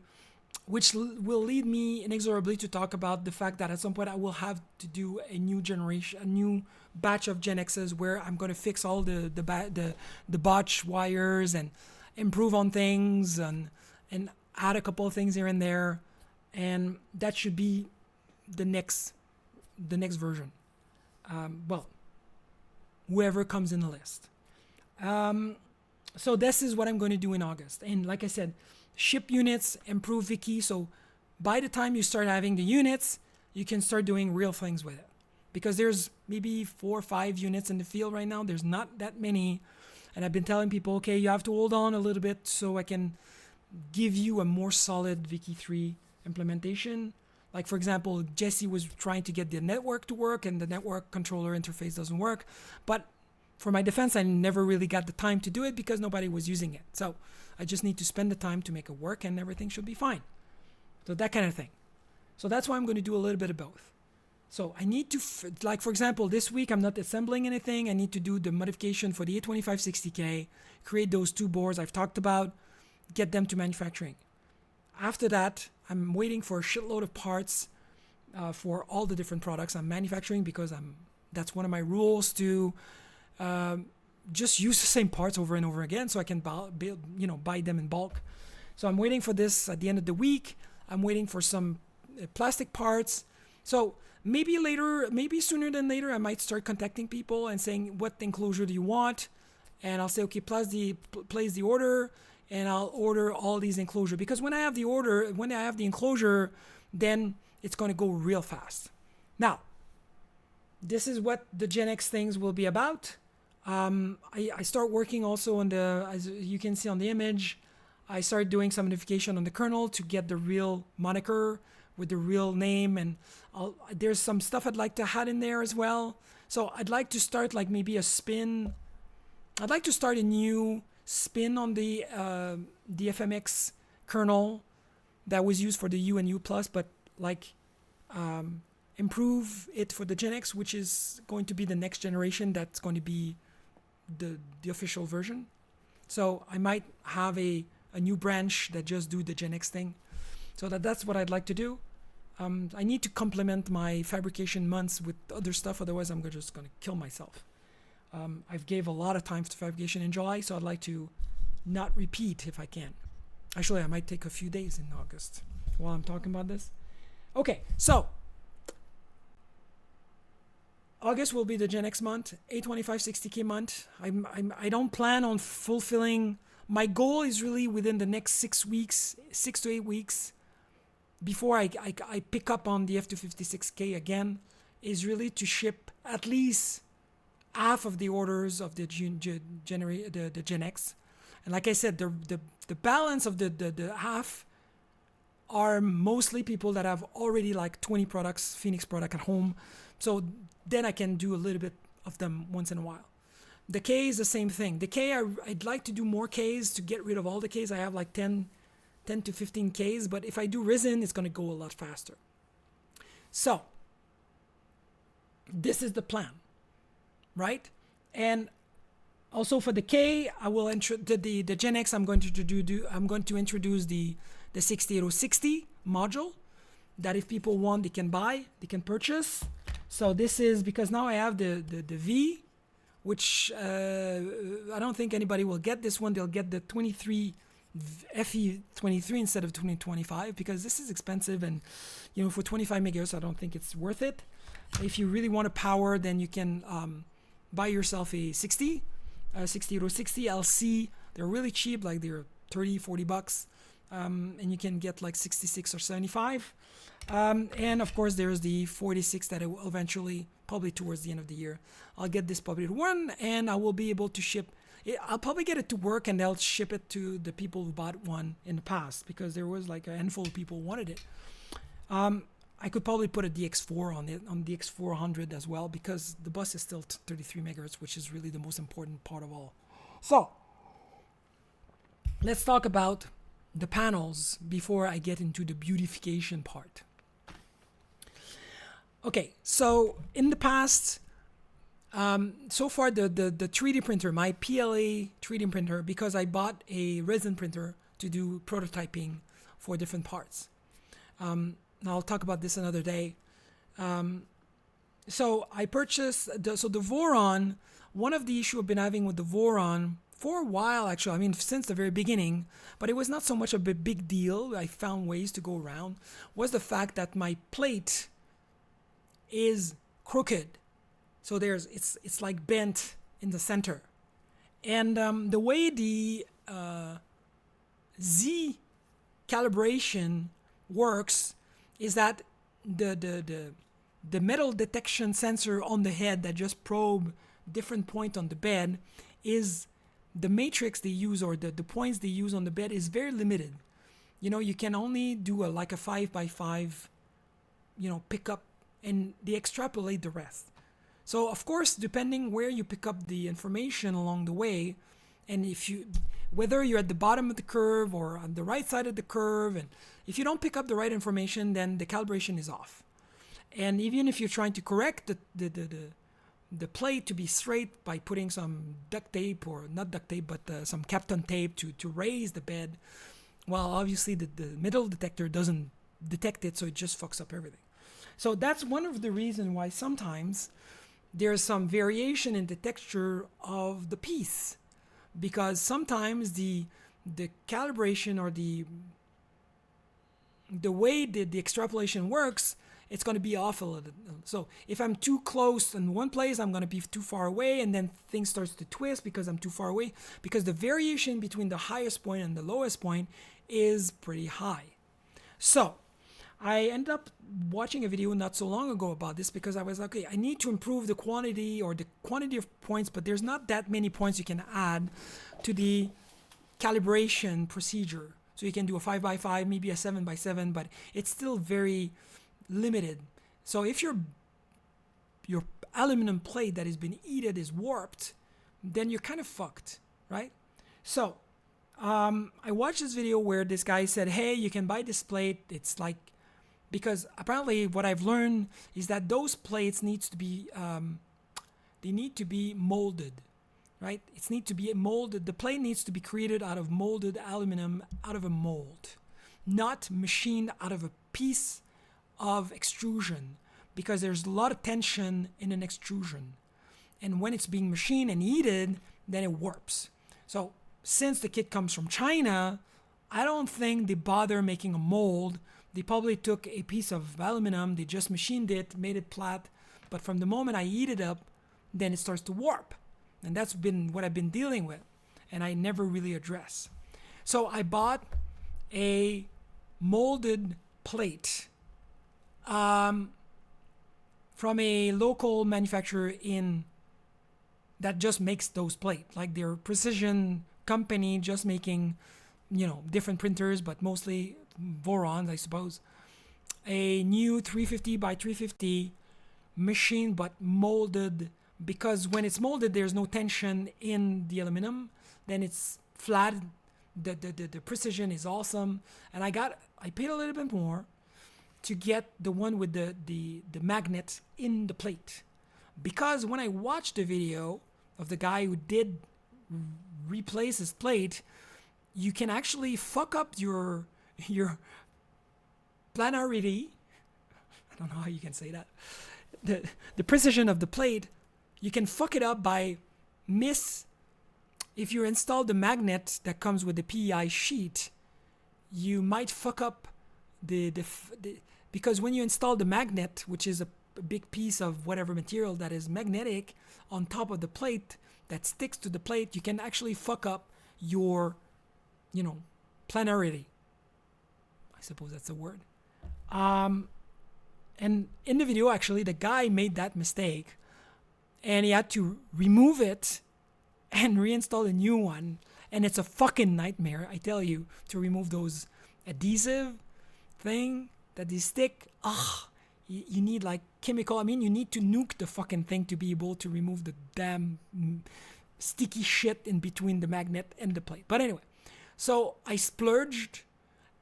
which will lead me inexorably to talk about the fact that at some point I will have to do a new batch of Gen X's where I'm going to fix all the botch wires and improve on things and add a couple of things here and there, and that should be the next version. Whoever comes in the list. So this is what I'm going to do in August. And like I said, ship units, improve Wiki. So by the time you start having the units, you can start doing real things with it. Because there's maybe 4 or 5 units in the field right now. There's not that many. And I've been telling people, okay, you have to hold on a little bit so I can give you a more solid Wiki 3 implementation. Like, for example, Jesse was trying to get the network to work and the network controller interface doesn't work. But for my defense, I never really got the time to do it because nobody was using it. So I just need to spend the time to make it work and everything should be fine. So that kind of thing. So that's why I'm going to do a little bit of both. So I need to, like for example, this week I'm not assembling anything. I need to do the modification for the A2560K, create those 2 boards I've talked about, get them to manufacturing. After that, I'm waiting for a shitload of parts for all the different products I'm manufacturing because that's one of my rules to just use the same parts over and over again so I can buy them in bulk. So I'm waiting for this at the end of the week. I'm waiting for some plastic parts. So maybe sooner than later, I might start contacting people and saying, what enclosure do you want? And I'll say, okay, place the order, and I'll order all these enclosure. Because when I have the enclosure, then it's going to go real fast. Now, this is what the Gen X things will be about. I start working also on as you can see on the image, I start doing some modification on the kernel to get the real moniker with the real name, and there's some stuff I'd like to add in there as well. So I'd like to start like maybe a spin. I'd like to start a new spin on the FMX kernel that was used for the U and U+, but like improve it for the Gen X, which is going to be the next generation. That's going to be the official version. So I might have a new branch that just do the Gen X thing. So that's what I'd like to do. I need to complement my fabrication months with other stuff, otherwise I'm just going to kill myself. I've gave a lot of time to fabrication in July, so I'd like to not repeat if I can. Actually, I might take a few days in August while I'm talking about this. Okay, so August will be the Gen X month, 825-60K month. I don't plan on fulfilling. My goal is really within the next 6 weeks, 6 to 8 weeks, before I pick up on the F256K again, is really to ship at least half of the orders of the Gen X. And like I said, the balance of the half are mostly people that have already like 20 products, Phoenix product at home. So then I can do a little bit of them once in a while. The K is the same thing. The K, I'd like to do more Ks to get rid of all the Ks. I have like 10 to 15 Ks, but if I do resin, it's going to go a lot faster. So this is the plan, right? And also for the K, I will the Gen X. I'm going to introduce the 68060 module that if people want, they can buy, they can purchase. So this is because now I have the V, which I don't think anybody will get this one. They'll get the 23 FE23 instead of 2025 because this is expensive, and for 25 megahertz I don't think it's worth it. If you really want a power, then you can buy yourself a 60 LC. They're really cheap, like they're $30-$40, and you can get like 66 or 75. And of course there's the 46 that I will eventually, probably towards the end of the year, I'll get this public one, and I will be able to ship. I'll probably get it to work, and they'll ship it to the people who bought one in the past because there was like a handful of people who wanted it. I could probably put a DX4 on it, on DX400 as well, because the bus is still 33 megahertz, which is really the most important part of all. So let's talk about the panels before I get into the beautification part. Okay, so in the past, so far the 3D printer, my PLA 3D printer, because I bought a resin printer to do prototyping for different parts. I'll talk about this another day. So I purchased, the Voron. One of the issues I've been having with the Voron for a while, actually, I mean, since the very beginning, but it was not so much of a big deal, I found ways to go around, was the fact that my plate is crooked. So it's like bent in the center. And the way the Z calibration works is that the metal detection sensor on the head that just probe different point on the bed is the matrix they use, or the points they use on the bed is very limited. You can only do like a 5x5 pickup, and they extrapolate the rest. So of course, depending where you pick up the information along the way, and whether you're at the bottom of the curve or on the right side of the curve, and if you don't pick up the right information, then the calibration is off. And even if you're trying to correct the plate to be straight by putting some duct tape, or not duct tape, but some Kapton tape to raise the bed, well, obviously the metal detector doesn't detect it, so it just fucks up everything. So that's one of the reasons why sometimes there's some variation in the texture of the piece, because sometimes the calibration, or the way the extrapolation works, it's going to be off a little. So if I'm too close in one place, I'm going to be too far away, and then things starts to twist because I'm too far away, because the variation between the highest point and the lowest point is pretty high. So I ended up watching a video not so long ago about this, because I was like, okay, I need to improve the quantity of points, but there's not that many points you can add to the calibration procedure. So you can do a 5x5, maybe a 7x7, but it's still very limited. So if your aluminum plate that has been heated is warped, then you're kind of fucked, right? So I watched this video where this guy said, hey, you can buy this plate. It's like, because apparently what I've learned is that those plates needs to be they need to be molded, right? It needs to be molded. The plate needs to be created out of molded aluminum, out of a mold, not machined out of a piece of extrusion because there's a lot of tension in an extrusion. And when it's being machined and heated, then it warps. So since the kit comes from China, I don't think they bother making a mold. They probably took a piece of aluminum, they just machined it, made it flat, but from the moment I heat it up, then it starts to warp. And that's been what I've been dealing with, and I never really address. So I bought a molded plate from a local manufacturer that just makes those plates. Like their precision company just making, different printers, but mostly Vorons, I suppose. A new 350 by 350 machine, but molded, because when it's molded, there's no tension in the aluminum. Then it's flat. The precision is awesome. And I paid a little bit more to get the one with the magnet in the plate. Because when I watched the video of the guy who did replace his plate, you can actually fuck up your planarity. I don't know how you can say that. The precision of the plate, you can fuck it up by if you install the magnet that comes with the PEI sheet, you might fuck up because when you install the magnet, which is a big piece of whatever material that is magnetic on top of the plate that sticks to the plate, you can actually fuck up your planarity. I suppose that's a word. And in the video, actually, the guy made that mistake, and he had to remove it and reinstall a new one. And it's a fucking nightmare, I tell you, to remove those adhesive thing that they stick. You need like chemical. You need to nuke the fucking thing to be able to remove the damn sticky shit in between the magnet and the plate. But anyway, so I splurged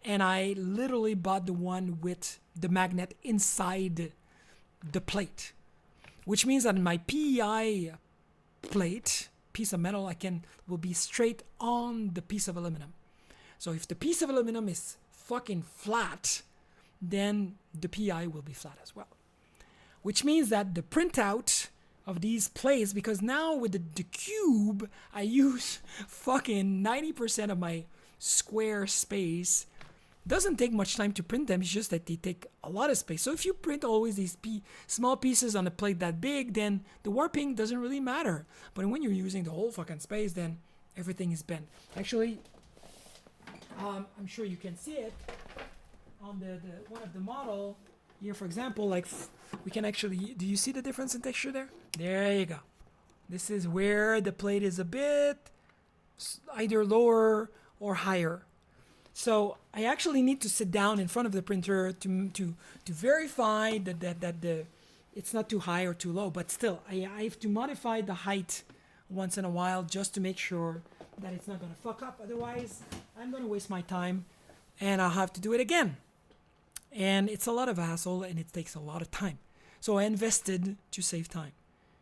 and I literally bought the one with the magnet inside the plate, which means that my PEI plate, piece of metal, will be straight on the piece of aluminum. So if the piece of aluminum is fucking flat, then the PEI will be flat as well. Which means that the printout of these plates, because now with the cube, I use fucking 90% of my square space. Doesn't take much time to print them, it's just that they take a lot of space. So if you print always these small pieces on a plate that big, then the warping doesn't really matter. But when you're using the whole fucking space, then everything is bent. Actually, I'm sure you can see it on the one of the model here, for example. Like we can actually, do you see the difference in texture there? There you go. This is where the plate is a bit either lower or higher. So I actually need to sit down in front of the printer to verify that it's not too high or too low. But still, I have to modify the height once in a while just to make sure that it's not going to fuck up. Otherwise, I'm going to waste my time and I'll have to do it again. And it's a lot of hassle and it takes a lot of time. So I invested to save time.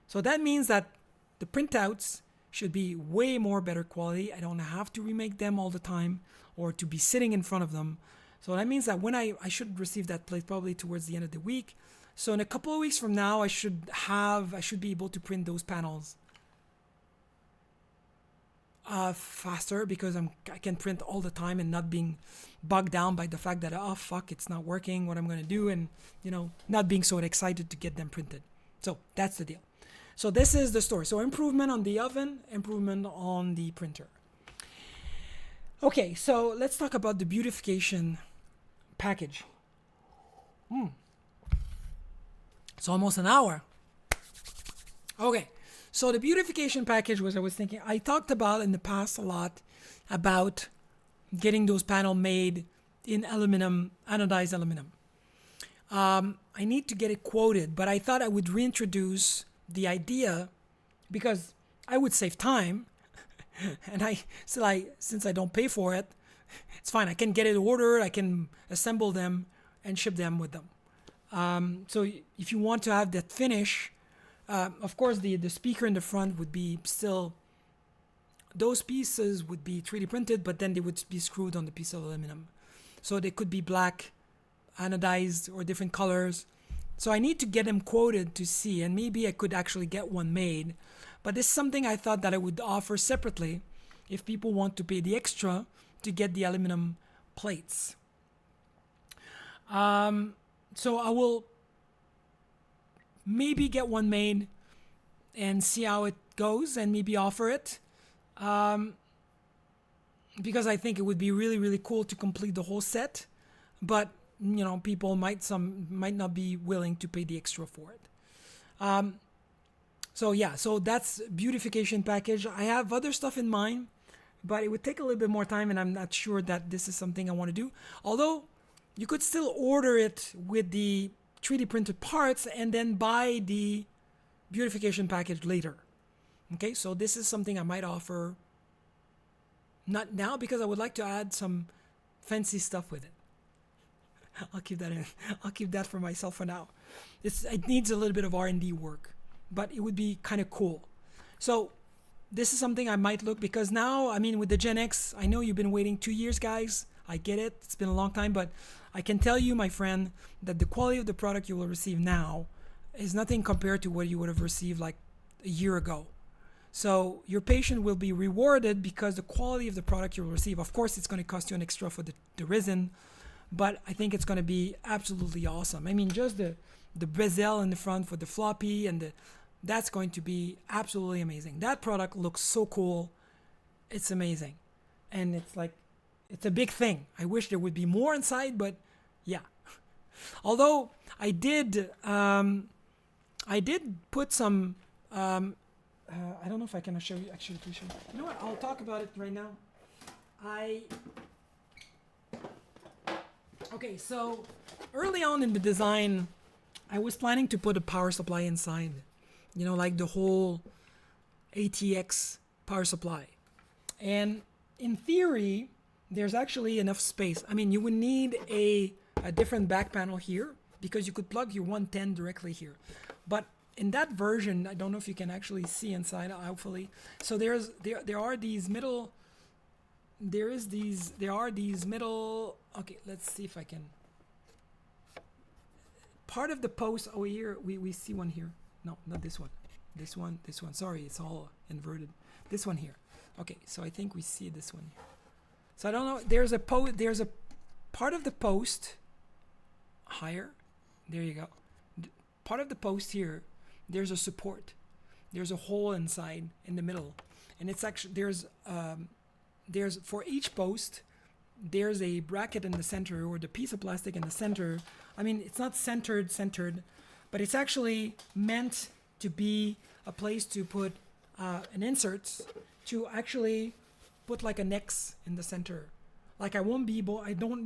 So that means that the printouts should be way more better quality. I don't have to remake them all the time or to be sitting in front of them. So that means that when I should receive that plate probably towards the end of the week. So in a couple of weeks from now, I should be able to print those panels faster, because I can print all the time and not being bogged down by the fact that, oh fuck, it's not working, what I'm going to do, and not being so excited to get them printed. So that's the deal. So this is the story. So improvement on the oven, improvement on the printer. Okay, so let's talk about the beautification package. It's almost an hour. Okay, so the beautification package was, I was thinking, I talked about in the past a lot about getting those panels made in aluminum, anodized aluminum. I need to get it quoted, but I thought I would reintroduce the idea because I would save time. And since I don't pay for it, it's fine. I can get it ordered, I can assemble them and ship them with them. So if you want to have that finish, of course the speaker in the front would be still, those pieces would be 3D printed, but then they would be screwed on the piece of aluminum. So they could be black anodized or different colors. So I need to get them quoted to see, and maybe I could actually get one made. But this is something I thought that I would offer separately if people want to pay the extra to get the aluminum plates. So I will maybe get one made and see how it goes and maybe offer it. Because I think it would be really, really cool to complete the whole set. But, people might not be willing to pay the extra for it. So that's beautification package. I have other stuff in mind, but it would take a little bit more time, and I'm not sure that this is something I want to do. Although you could still order it with the 3D printed parts and then buy the beautification package later. Okay, so this is something I might offer. Not now, because I would like to add some fancy stuff with it. I'll keep that in. I'll keep that for myself for now. It needs a little bit of R&D work, but it would be kind of cool. So this is something I might look, because now, with the Gen X, I know you've been waiting 2 years, guys. I get it. It's been a long time, but I can tell you, my friend, that the quality of the product you will receive now is nothing compared to what you would have received like a year ago. So your patient will be rewarded because the quality of the product you will receive. Of course, it's going to cost you an extra for the resin, but I think it's going to be absolutely awesome. Just the bezel in the front for the floppy, and that's going to be absolutely amazing. That product looks so cool. It's amazing. And it's a big thing. I wish there would be more inside, but yeah. Although I did put some, I don't know if I can show you, actually, please show you. You know what, I'll talk about it right now. Okay, so early on in the design, I was planning to put a power supply inside, like the whole ATX power supply. And in theory, there's actually enough space. You would need a different back panel here, because you could plug your 110 directly here. But in that version, I don't know if you can actually see inside, hopefully. So there are these middle. Okay, let's see if I can. Part of the post. Oh, here we see one here. No, not this one. This one. Sorry, it's all inverted. This one here. Okay, so I think we see this one here. So I don't know. There's a part of the post higher. There you go. Part of the post here. There's a support. There's a hole inside in the middle, and it's actually there's for each post. There's a bracket in the center, or the piece of plastic in the center. It's not centered, but it's actually meant to be a place to put an insert to actually put like an X in the center. Like I don't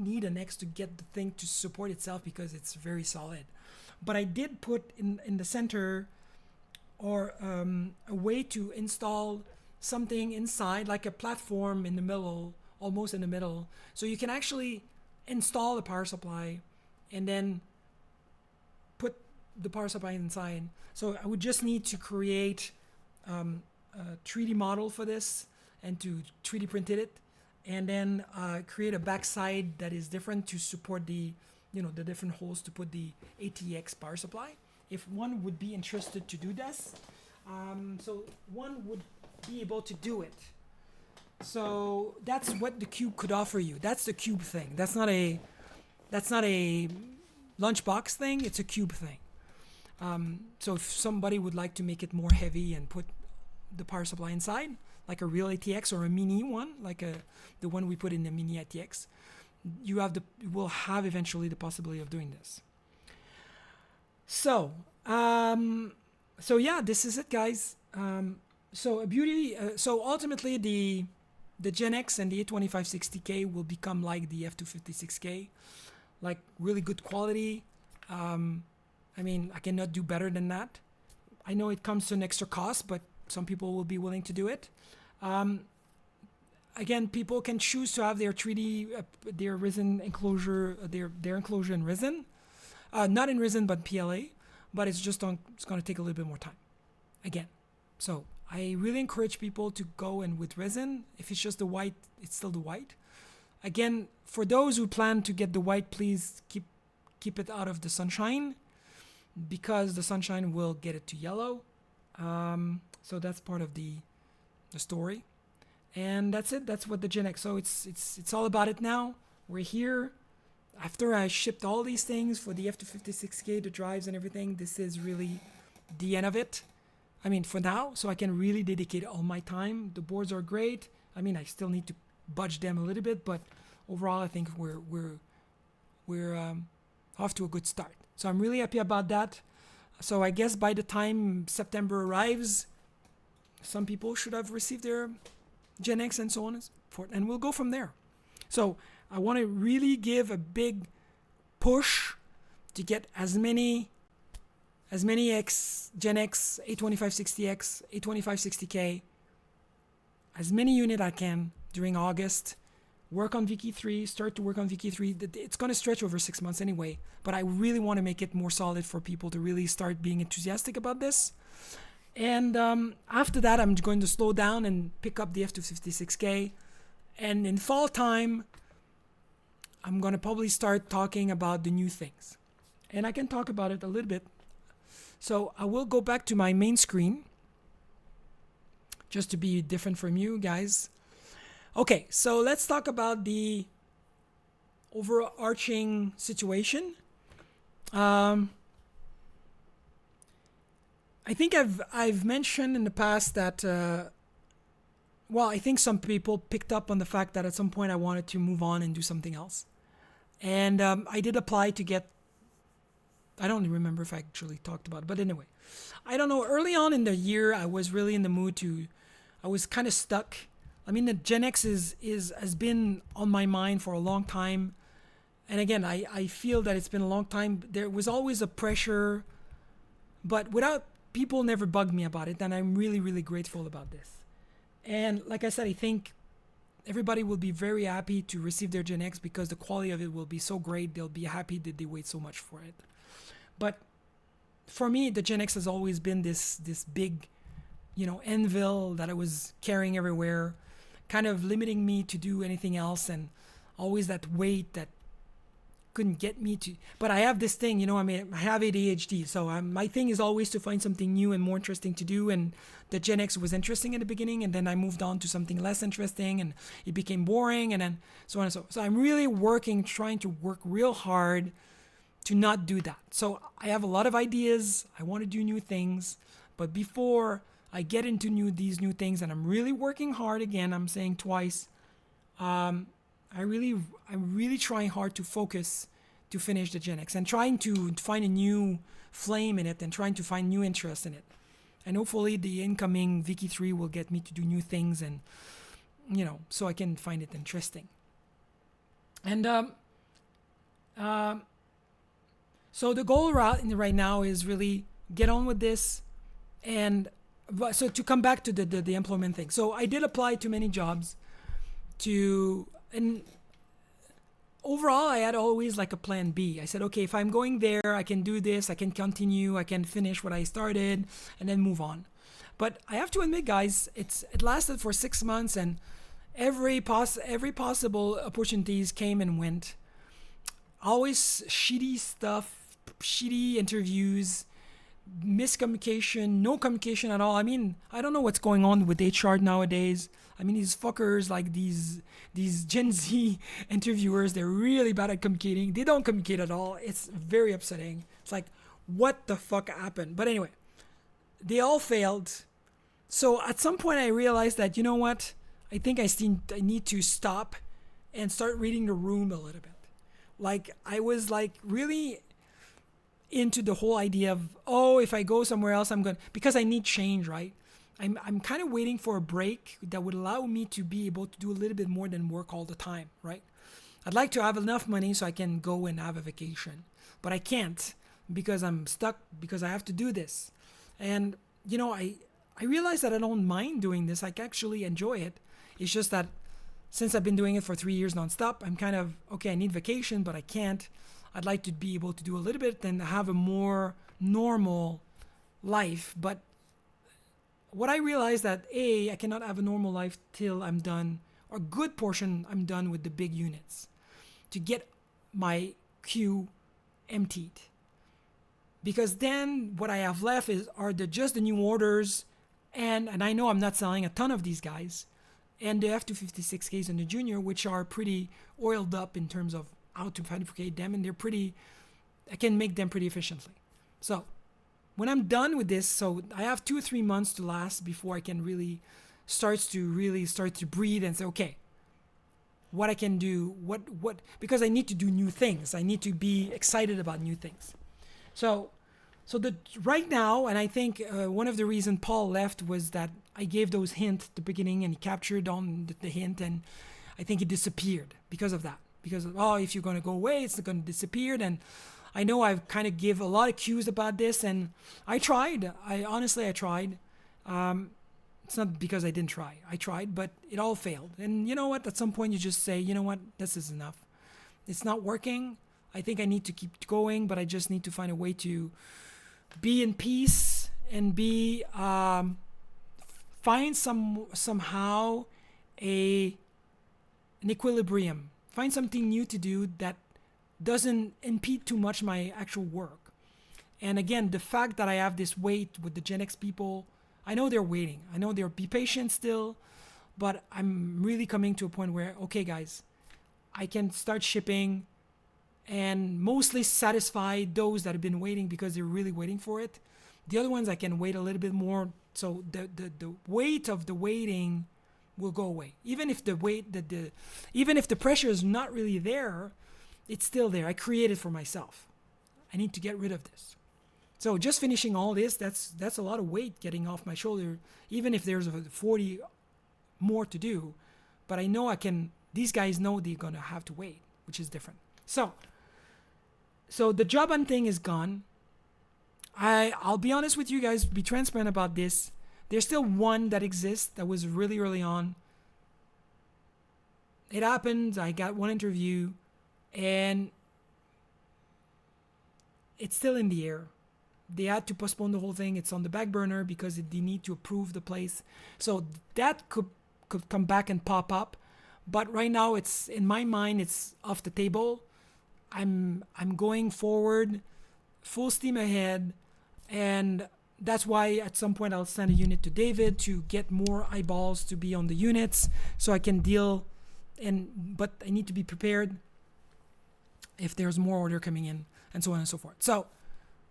need an X to get the thing to support itself, because it's very solid. But I did put in the center, or a way to install something inside, like a platform in the middle, almost in the middle. So you can actually install the power supply and then put the power supply inside. So I would just need to create a 3D model for this, and to 3D print it, and then create a backside that is different to support the different holes to put the ATX power supply. If one would be interested to do this, so one would be able to do it. So that's what the cube could offer you. That's the cube thing. That's not a lunchbox thing. It's a cube thing. So if somebody would like to make it more heavy and put the power supply inside, like a real ATX or a mini one, like the one we put in the mini ATX, you will have eventually the possibility of doing this. So yeah, this is it, guys. So ultimately the Gen X and the A2560K will become like the F256K, like really good quality. I cannot do better than that. I know it comes to an extra cost, but some people will be willing to do it. Again, people can choose to have their 3D, their resin enclosure, their enclosure in resin, not in resin but PLA, but it's going to take a little bit more time. Again, so I really encourage people to go in with resin. If it's just the white, it's still the white. Again, for those who plan to get the white, please keep it out of the sunshine because the sunshine will get it to yellow. So that's part of the story. And that's it. That's what the Gen X. So it's all about it now. We're here. After I shipped all these things for the F256K, the drives and everything, this is really the end of it. I mean, for now, so I can really dedicate all my time. The boards are great. I mean, I still need to budge them a little bit, but overall, I think we're off to a good start. So I'm really happy about that. So I guess by the time September arrives, some people should have received their Gen X and so on and so forth, and we'll go from there. So I want to really give a big push to get as many Gen X, A2560X, A2560K, as many units I can during August. Work on VK3, start to work on VK3. It's going to stretch over 6 months anyway, but I really want to make it more solid for people to really start being enthusiastic about this. And after that, I'm going to slow down and pick up the F256K. And in fall time, I'm going to probably start talking about the new things. And I can talk about it a little bit. So I will go back to my main screen, just to be different from you guys. Okay, so let's talk about the overarching situation. I think I've mentioned in the past that I think some people picked up on the fact that at some point I wanted to move on and do something else. And I did apply to get, I don't remember if I actually talked about it, but anyway, I don't know. Early on in the year, I was really in the mood I was kind of stuck. I mean, the Gen X has been on my mind for a long time. And again, I feel that it's been a long time. There was always a pressure, but people never bugged me about it. And I'm really, really grateful about this. And like I said, I think everybody will be very happy to receive their Gen X because the quality of it will be so great. They'll be happy that they wait so much for it. But for me, the Gen X has always been this big, anvil that I was carrying everywhere, kind of limiting me to do anything else, and always that weight that couldn't get me to. But I have this thing, I have ADHD, so my thing is always to find something new and more interesting to do. And the Gen X was interesting in the beginning, and then I moved on to something less interesting, and it became boring, and then so on and so on. So I'm really trying to work real hard to not do that. So I have a lot of ideas. I want to do new things, but before I get into these new things, and I'm really working hard again, I'm saying twice, I'm really trying hard to focus to finish the Gen X and trying to find a new flame in it and trying to find new interest in it. And hopefully the incoming VK3 will get me to do new things and, so I can find it interesting. And so the goal right now is really get on with this. And so to come back to the employment thing. So I did apply to many jobs and overall, I had always like a plan B. I said, okay, if I'm going there, I can do this, I can continue, I can finish what I started, and then move on. But I have to admit, guys, it lasted for 6 months, and every possible opportunities came and went. Always shitty stuff, shitty interviews, miscommunication, no communication at all. I mean, I don't know what's going on with HR nowadays. I mean, these fuckers, like these Gen Z interviewers, they're really bad at communicating. They don't communicate at all. It's very upsetting. It's like, what the fuck happened? But anyway, they all failed. So at some point I realized that, you know what? I think I need to stop and start reading the room a little bit. Like, I was like really into the whole idea of, if I go somewhere else, because I need change, right? I'm kind of waiting for a break that would allow me to be able to do a little bit more than work all the time, right? I'd like to have enough money so I can go and have a vacation, but I can't because I'm stuck because I have to do this. And, I realize that I don't mind doing this. I actually enjoy it. It's just that since I've been doing it for 3 years nonstop, I'm kind of, okay, I need vacation, but I can't. I'd like to be able to do a little bit and have a more normal life. But what I realized that I cannot have a normal life till I'm done, or a good portion I'm done with the big units, to get my queue emptied. Because then what I have left are just the new orders, and I know I'm not selling a ton of these guys, and the F256Ks and the Junior, which are pretty oiled up in terms of how to fabricate them, and I can make them pretty efficiently. So when I'm done with this, so I have 2 or 3 months to last before I can really start to breathe and say, okay, what I can do, because I need to do new things. I need to be excited about new things. So right now, and I think one of the reasons Paul left was that I gave those hints at the beginning, and he captured on the hint, and I think it disappeared because of that. Because if you're going to go away, it's going to disappear. And I know I've kind of give a lot of cues about this, and I tried. I tried. It's not because I didn't try. I tried, but it all failed. And you know what? At some point, you just say, you know what? This is enough. It's not working. I think I need to keep going, but I just need to find a way to be in peace and find somehow an equilibrium. Find something new to do that doesn't impede too much my actual work. And again, the fact that I have this wait with the Gen X people, I know they're waiting. I know they'll be patient still, but I'm really coming to a point where, okay, guys, I can start shipping and mostly satisfy those that have been waiting because they're really waiting for it. The other ones I can wait a little bit more, so the weight of the waiting will go away. Even if the pressure is not really there, it's still there. I create it for myself. I need to get rid of this. So just finishing all this, that's a lot of weight getting off my shoulder, even if there's 40 more to do. But I know these guys know they're going to have to wait, which is different. So the job hunting is gone. I'll be honest with you guys, be transparent about this. There's still one that exists that was really early on. It happened. I got one interview, and it's still in the air. They had to postpone the whole thing. It's on the back burner because they need to approve the place. So that could come back and pop up. But right now, it's in my mind, it's off the table. I'm going forward, full steam ahead, and that's why at some point I'll send a unit to David to get more eyeballs to be on the units so I can deal. But I need to be prepared if there's more order coming in, and so on and so forth. So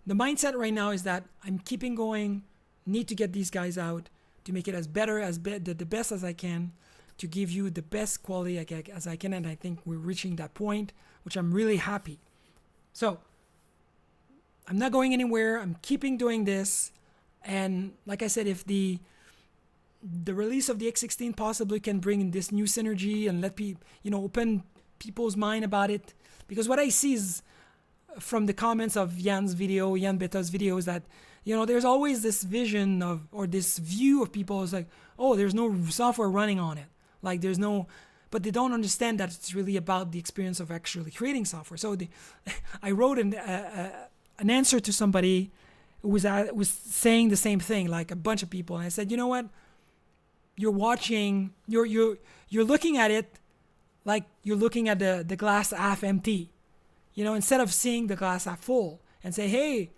the mindset right now is that I'm keeping going, need to get these guys out to make it the best as I can, to give you the best quality as I can, and I think we're reaching that point, which I'm really happy. So I'm not going anywhere. I'm keeping doing this, and like I said, if the release of the X16 possibly can bring in this new synergy and let open people's mind about it, because what I see is from the comments of Jan Beta's video, is that there's always this vision of, or this view of people is like, oh, there's no software running on it. Like but they don't understand that it's really about the experience of actually creating software. So I wrote an answer to somebody who was saying the same thing, like a bunch of people, and I said, you know what? You're watching, you're looking at it like you're looking at the glass half empty, instead of seeing the glass half full and say, hey,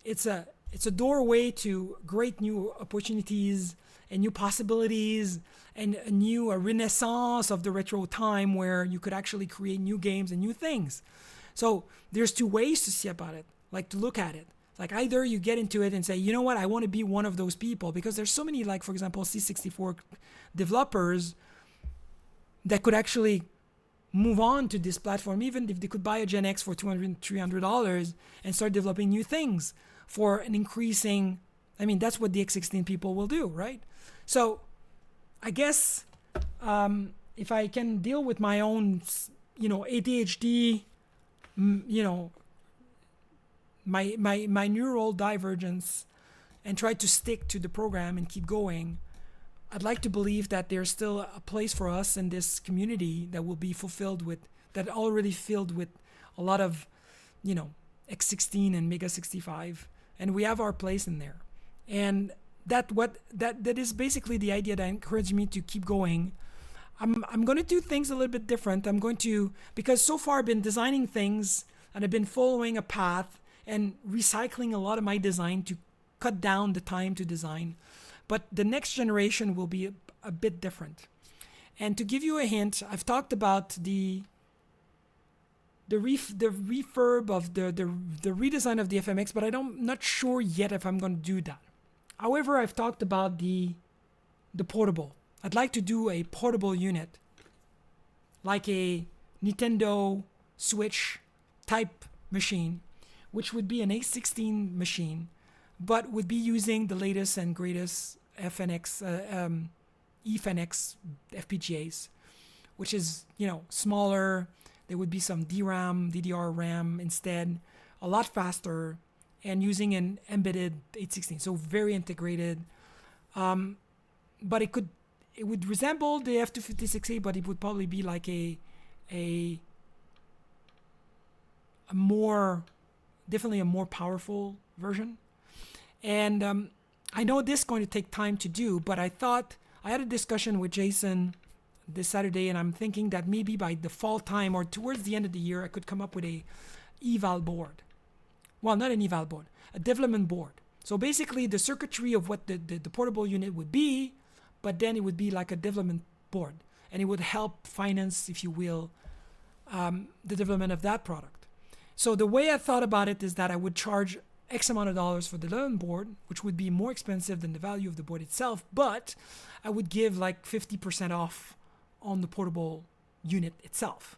it's a doorway to great new opportunities and new possibilities and a renaissance of the retro time where you could actually create new games and new things. So there's 2 ways to see about it, like to look at it. Like either you get into it and say, you know what, I want to be one of those people, because there's so many, like for example, C64 developers that could actually move on to this platform, even if they could buy a Gen X for $200, $300 and start developing new things for an increasing, that's what the X16 people will do, right? So I guess if I can deal with my own, ADHD, my neural divergence, and try to stick to the program and keep going, I'd like to believe that there's still a place for us in this community that will be already filled with a lot of, X16 and Mega 65, and we have our place in there. And that is basically the idea that encouraged me to keep going. I'm going to do things a little bit different. Because so far I've been designing things and I've been following a path and recycling a lot of my design to cut down the time to design. But the next generation will be a bit different. And to give you a hint, I've talked about the refurb of the redesign of the FMX, but I'm not sure yet if I'm going to do that. However, I've talked about the portable. I'd like to do a portable unit, like a Nintendo Switch type machine, which would be an A16 machine, but would be using the latest and greatest FNX FPGAs, which is, smaller. There would be some DRAM, DDR RAM instead, a lot faster, and using an embedded 816, so very integrated. But it would resemble the F256A, but it would probably be like a definitely a more powerful version. And I know this is going to take time to do, but I thought I had a discussion with Jason this Saturday, and I'm thinking that maybe by the fall time or towards the end of the year, I could come up with a eval board. Well, not an eval board, a development board. So basically the circuitry of what the portable unit would be, but then it would be like a development board, and it would help finance, if you will, the development of that product. So the way I thought about it is that I would charge X amount of dollars for the development board, which would be more expensive than the value of the board itself, but I would give like 50% off on the portable unit itself.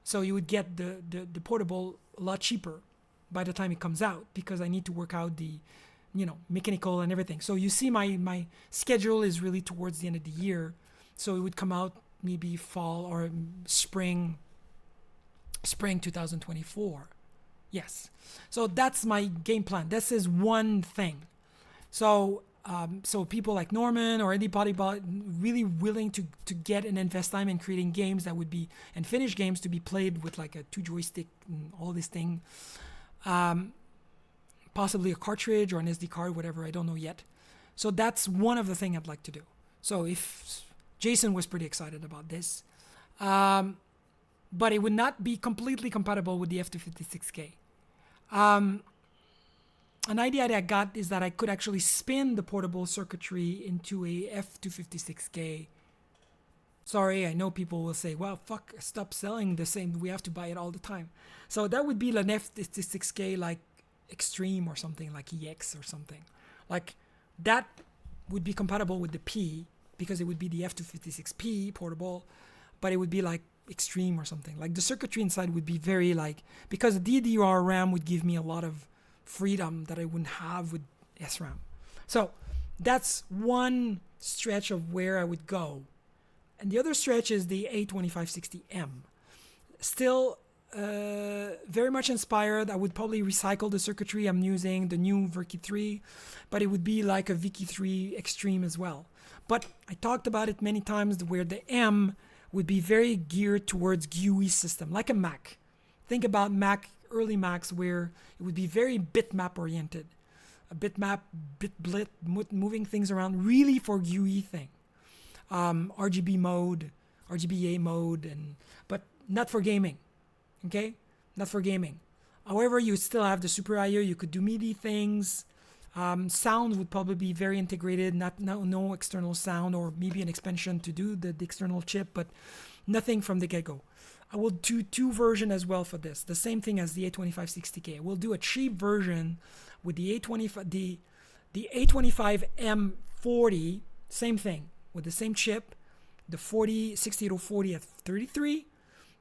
So you would get the portable a lot cheaper by the time it comes out, because I need to work out the mechanical and everything. So you see my schedule is really towards the end of the year. So it would come out maybe fall or spring 2024. Yes. So that's my game plan. This is one thing. So people like Norman or anybody really willing to get and invest time in creating games that would be, and finished games to be played with like a 2 joystick and all this thing. Possibly a cartridge or an SD card, whatever, I don't know yet. So that's one of the things I'd like to do. So if Jason was pretty excited about this, but it would not be completely compatible with the F256K. An idea that I got is that I could actually spin the portable circuitry into a F256K. Sorry, I know people will say, well, fuck, stop selling the same. We have to buy it all the time. So that would be an F256K like Extreme or something, like EX or something. Like that would be compatible with the P, because it would be the F256P portable, but it would be like Extreme or something. Like the circuitry inside would be very like, because the DDR RAM would give me a lot of freedom that I wouldn't have with SRAM. So that's one stretch of where I would go. And the other stretch is the A2560M. Still very much inspired. I would probably recycle the circuitry I'm using, the new Verkey 3, but it would be like a Verkey 3 Extreme as well. But I talked about it many times where the M would be very geared towards GUI system, like a Mac. Think about early Macs where it would be very bitmap oriented. A bitmap, bitblit, moving things around really for GUI thing. RGB mode, RGBA mode, but not for gaming. Okay? Not for gaming. However, you still have the Super I/O. You could do MIDI things. Sound would probably be very integrated, no external sound, or maybe an expansion to do the external chip, but nothing from the get-go. I will do two versions as well for this. The same thing as the A2560K. We'll do a cheap version with the A25M40, same thing, with the same chip, the 68040 at 33,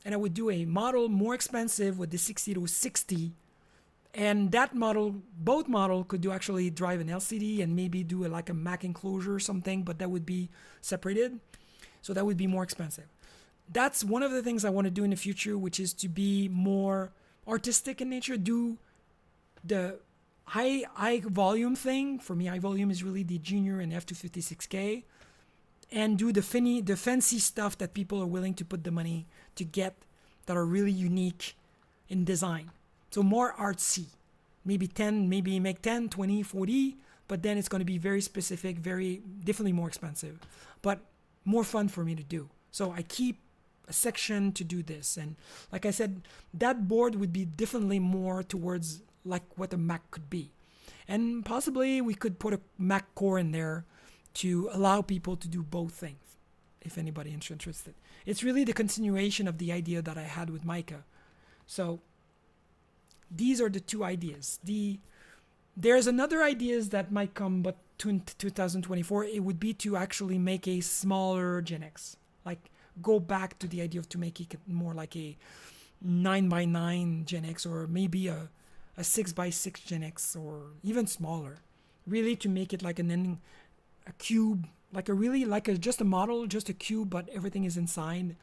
and I would do a model more expensive with the 68060, and that model, both model could do actually drive an LCD and maybe do like a Mac enclosure or something, but that would be separated, so that would be more expensive. That's one of the things I want to do in the future, which is to be more artistic in nature, do the high volume thing. For me, high volume is really the Junior and F256K, and do the fancy stuff that people are willing to put the money to get, that are really unique in design. So more artsy, maybe make 10, 20, 40, but then it's going to be very specific, definitely more expensive, but more fun for me to do. So I keep a section to do this. And like I said, that board would be definitely more towards like what a Mac could be. And possibly we could put a Mac core in there to allow people to do both things, if anybody is interested. It's really the continuation of the idea that I had with Micah. So these are the two ideas. There's another ideas that might come, but in 2024, it would be to actually make a smaller Gen X. Like go back to the idea of to make it more like a 9x9 Gen X, or maybe a 6x6 Gen X, or even smaller. Really to make it like a cube, like a really like a just a model, just a cube, but everything is inside,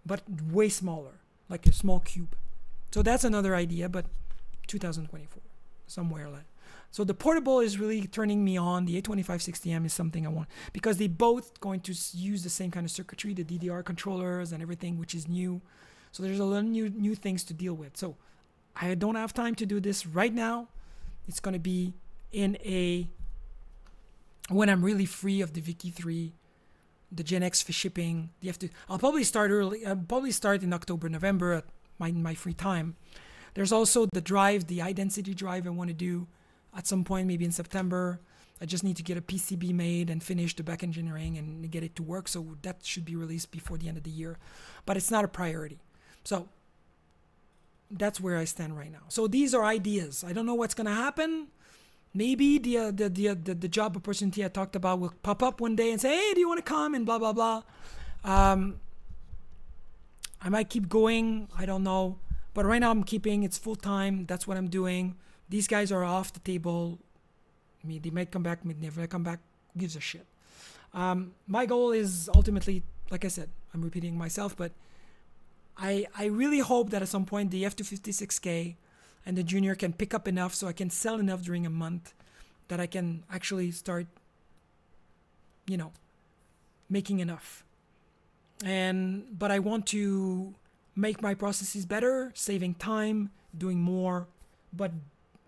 but way smaller, like a small cube. So that's another idea, but 2024, somewhere like. So the portable is really turning me on. The A2560M is something I want because they both going to use the same kind of circuitry, the DDR controllers and everything, which is new. So there's a lot of new things to deal with. So I don't have time to do this right now. It's going to be when I'm really free of the Vicky 3, the Gen X for shipping. I'll probably start early. I'll probably start in October, November at my free time. There's also the drive, the high density drive I want to do at some point, maybe in September. I just need to get a PCB made and finish the back engineering and get it to work. So that should be released before the end of the year. But it's not a priority. So that's where I stand right now. So these are ideas. I don't know what's going to happen. Maybe the job opportunity I talked about will pop up one day and say, hey, do you want to come? And blah, blah, blah. I might keep going. I don't know. But right now I'm keeping. It's full time. That's what I'm doing. These guys are off the table. I mean, they might come back, may never come back. Who gives a shit? My goal is ultimately, like I said, I'm repeating myself, but I really hope that at some point the F256K and the Junior can pick up enough so I can sell enough during a month that I can actually start, making enough. But I want to make my processes better, saving time, doing more, but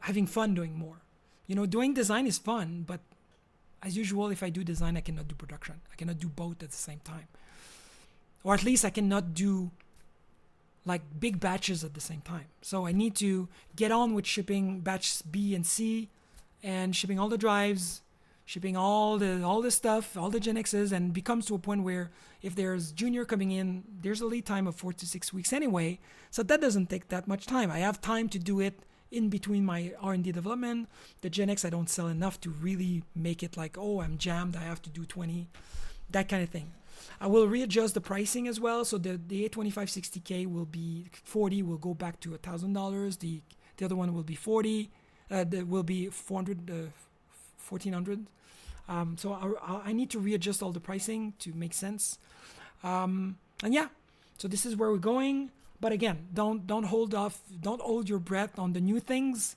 having fun doing more. Doing design is fun, but as usual, if I do design, I cannot do production. I cannot do both at the same time. Or at least I cannot do like big batches at the same time. So I need to get on with shipping batch B and C and shipping all the drives, shipping all the stuff, all the Gen X's, and becomes to a point where if there's Junior coming in, there's a lead time of 4 to 6 weeks anyway. So that doesn't take that much time. I have time to do it in between my R&D development. The Gen X I don't sell enough to really make it like, oh, I'm jammed, I have to do 20, that kind of thing. I will readjust the pricing as well. So the A2560K will be 40, will go back to $1,000. The other one will be 40. Will be 400, 1,400. So I need to readjust all the pricing to make sense. And yeah, so this is where we're going. But again, don't hold off, don't hold your breath on the new things,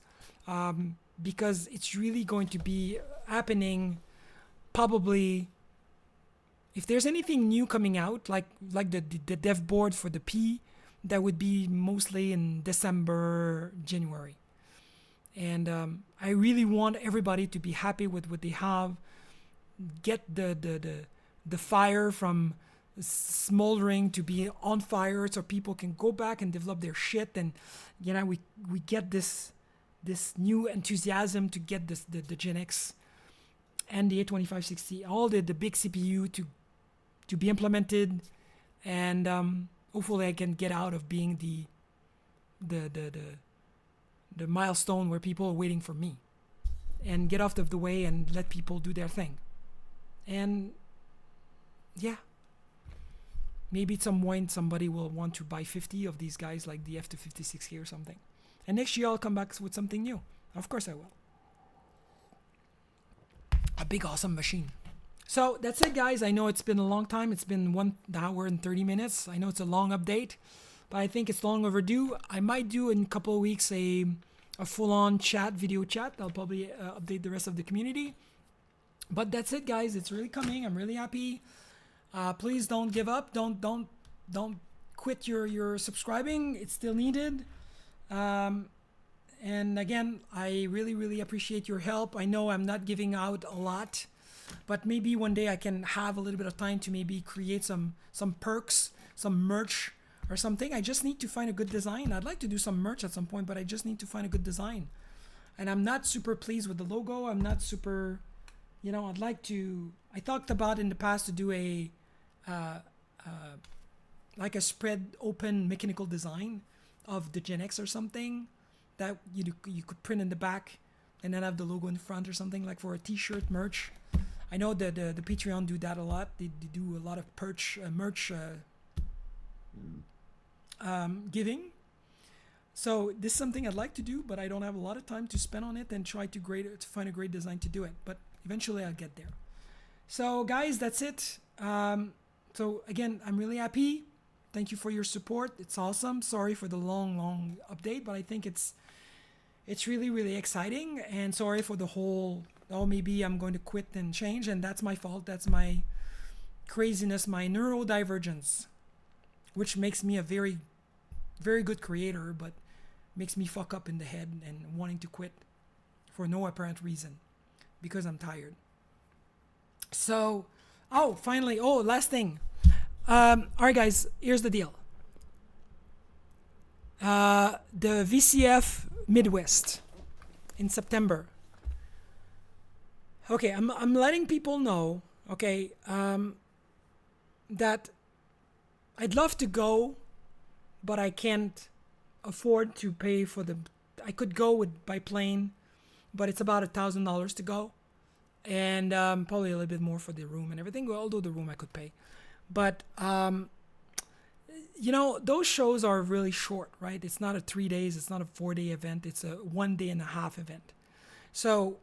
because it's really going to be happening probably. If there's anything new coming out, like the dev board for the P, that would be mostly in December, January. And I really want everybody to be happy with what they have. Get the fire from smoldering to be on fire, so people can go back and develop their shit. And we get this new enthusiasm to get the Gen X and the A2560, all the big CPU to be implemented, and hopefully I can get out of being the milestone where people are waiting for me, and get off of the way and let people do their thing. And yeah, maybe at some point somebody will want to buy 50 of these guys, like the F256K or something, and next year I'll come back with something new. Of course I will. A big awesome machine. So that's it, guys. I know it's been a long time. It's been 1 hour and 30 minutes. I know it's a long update, but I think it's long overdue. I might do in a couple of weeks a full-on video chat. I'll probably update the rest of the community. But that's it, guys. It's really coming. I'm really happy. Please don't give up. Don't quit your subscribing. It's still needed. And again, I really, really appreciate your help. I know I'm not giving out a lot, but maybe one day I can have a little bit of time to maybe create some perks some merch or something. I just need to find a good design. I'd like to do some merch at some point, but I just need to find a good design. And I'm not super pleased with the logo. I'm not super, I'd like to, I talked about in the past to do like a spread open mechanical design of the Gen X or something that you could print in the back and then have the logo in front or something, like for a t-shirt merch. I know that the Patreon do that a lot. They do a lot of merch giving. So this is something I'd like to do, but I don't have a lot of time to spend on it and try to find a great design to do it. But eventually I'll get there. So guys, that's it. So again, I'm really happy. Thank you for your support. It's awesome. Sorry for the long update, but I think it's really, really exciting. And sorry for the whole, maybe I'm going to quit and change, and that's my fault. That's my craziness, my neurodivergence, which makes me a very, very good creator, but makes me fuck up in the head and wanting to quit for no apparent reason because I'm tired. So, finally, last thing. All right, guys, here's the deal. The VCF Midwest in September. Okay, I'm letting people know, okay, that I'd love to go, but I can't afford to pay for I could go by plane, but it's about $1,000 to go, and probably a little bit more for the room and everything, although the room I could pay. But, those shows are really short, right? It's not a 3 days, it's not a 4-day event, it's a 1 day and a half event. So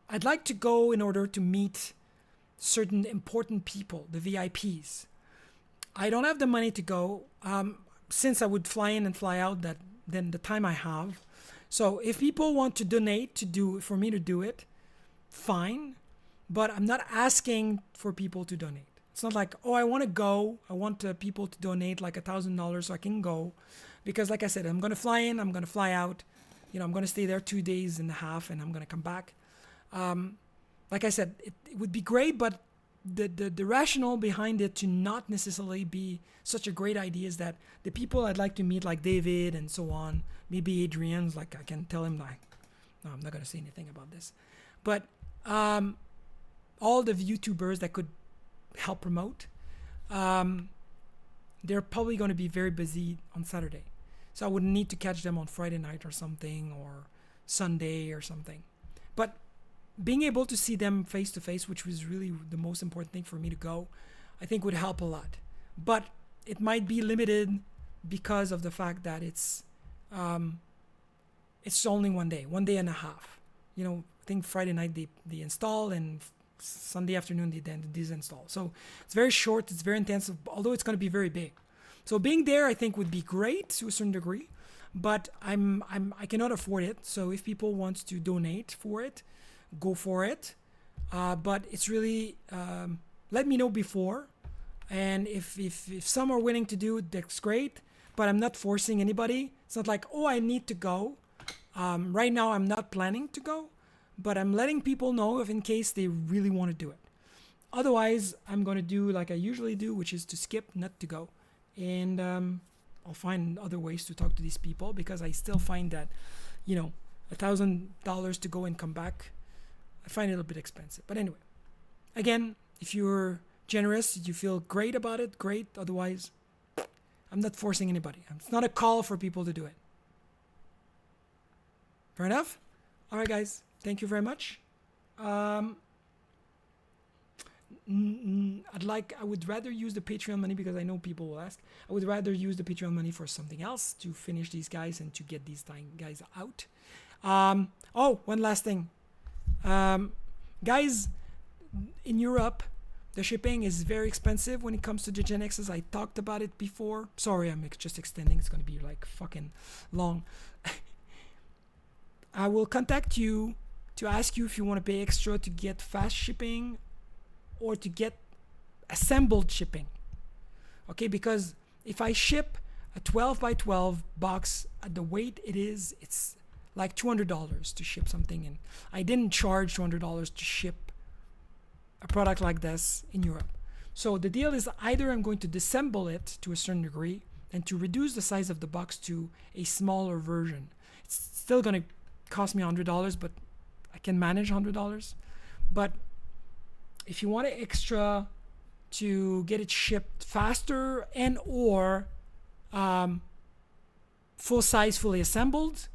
I'd like to go in order to meet certain important people, the VIPs. I don't have the money to go, since I would fly in and fly out then the time I have. So if people want to donate for me to do it, fine. But I'm not asking for people to donate. It's not like, I want to go. I want people to donate like $1,000 so I can go. Because like I said, I'm going to fly in, I'm going to fly out. I'm going to stay there 2 days and a half and I'm going to come back. Like I said, it would be great, but the rationale behind it to not necessarily be such a great idea is that the people I'd like to meet, like David and so on, maybe Adrian's, like I can tell him like, no, I'm not going to say anything about this. But all the YouTubers that could help promote, they're probably going to be very busy on Saturday. So I would need to catch them on Friday night or something, or Sunday or something. But being able to see them face to face, which was really the most important thing for me to go, I think would help a lot. But it might be limited because of the fact that it's only 1 day and a half. I think Friday night they install, and Sunday afternoon they then disinstall. So it's very short, it's very intensive, although it's going to be very big. So being there, I think, would be great to a certain degree, but I cannot afford it. So if people want to donate for it, go for it. But it's really, let me know before, and if some are willing to do it, that's great. But I'm not forcing anybody. It's not like, I need to go. Right now, I'm not planning to go. But I'm letting people know if in case they really want to do it. Otherwise, I'm going to do like I usually do, which is to skip, not to go. And I'll find other ways to talk to these people, because I still find that, $1,000 to go and come back, I find it a bit expensive. But anyway, again, if you're generous, you feel great about it, great. Otherwise, I'm not forcing anybody. It's not a call for people to do it. Fair enough? All right, guys. Thank you very much. I would rather use the Patreon money, because I know people will ask. I would rather use the Patreon money for something else, to finish these guys and to get these guys out. One last thing. Guys, in Europe, the shipping is very expensive when it comes to the Gen X's. I talked about it before. Sorry, I'm just extending. It's going to be like fucking long. I will contact you to ask you if you want to pay extra to get fast shipping or to get assembled shipping. Okay, because if I ship a 12 by 12 box at the weight it is, it's like $200 to ship something, and I didn't charge $200 to ship a product like this in Europe. So the deal is either I'm going to disassemble it to a certain degree and to reduce the size of the box to a smaller version. It's still going to cost me $100, but I can manage $100. But if you want it extra to get it shipped faster and or full size, fully assembled,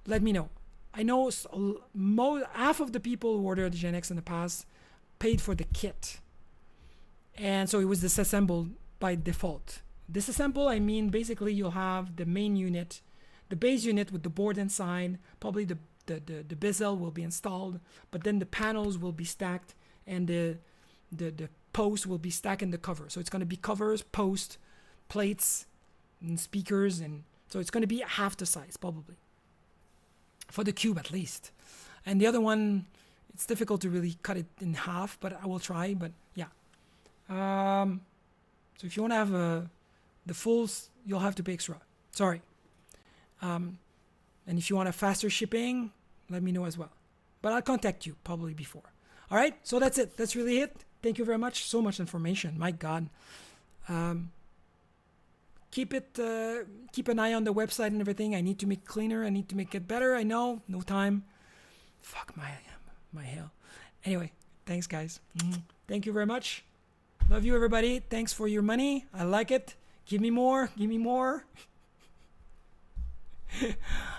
let me know. I know half of the people who ordered the Gen X in the past paid for the kit, and so it was disassembled by default. Disassemble, I mean basically you'll have the main unit, the base unit with the board inside, probably the bezel will be installed, but then the panels will be stacked and the posts will be stacked in the cover. So it's going to be covers, post, plates, and speakers, and so it's going to be half the size probably for the cube at least. And the other one, it's difficult to really cut it in half, but I will try. But yeah, so if you want to have the fulls, you'll have to pay extra. Sorry. And if you want a faster shipping, let me know as well. But I'll contact you probably before. All right, so that's it. That's really it. Thank you very much. So much information. My God. Keep an eye on the website and everything. I need to make it cleaner. I need to make it better. I know. No time. Fuck my hell. Anyway, thanks guys. Thank you very much. Love you everybody. Thanks for your money. I like it. Give me more. Give me more.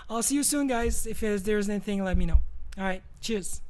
I'll see you soon, guys. If there's anything, let me know. All right. Cheers.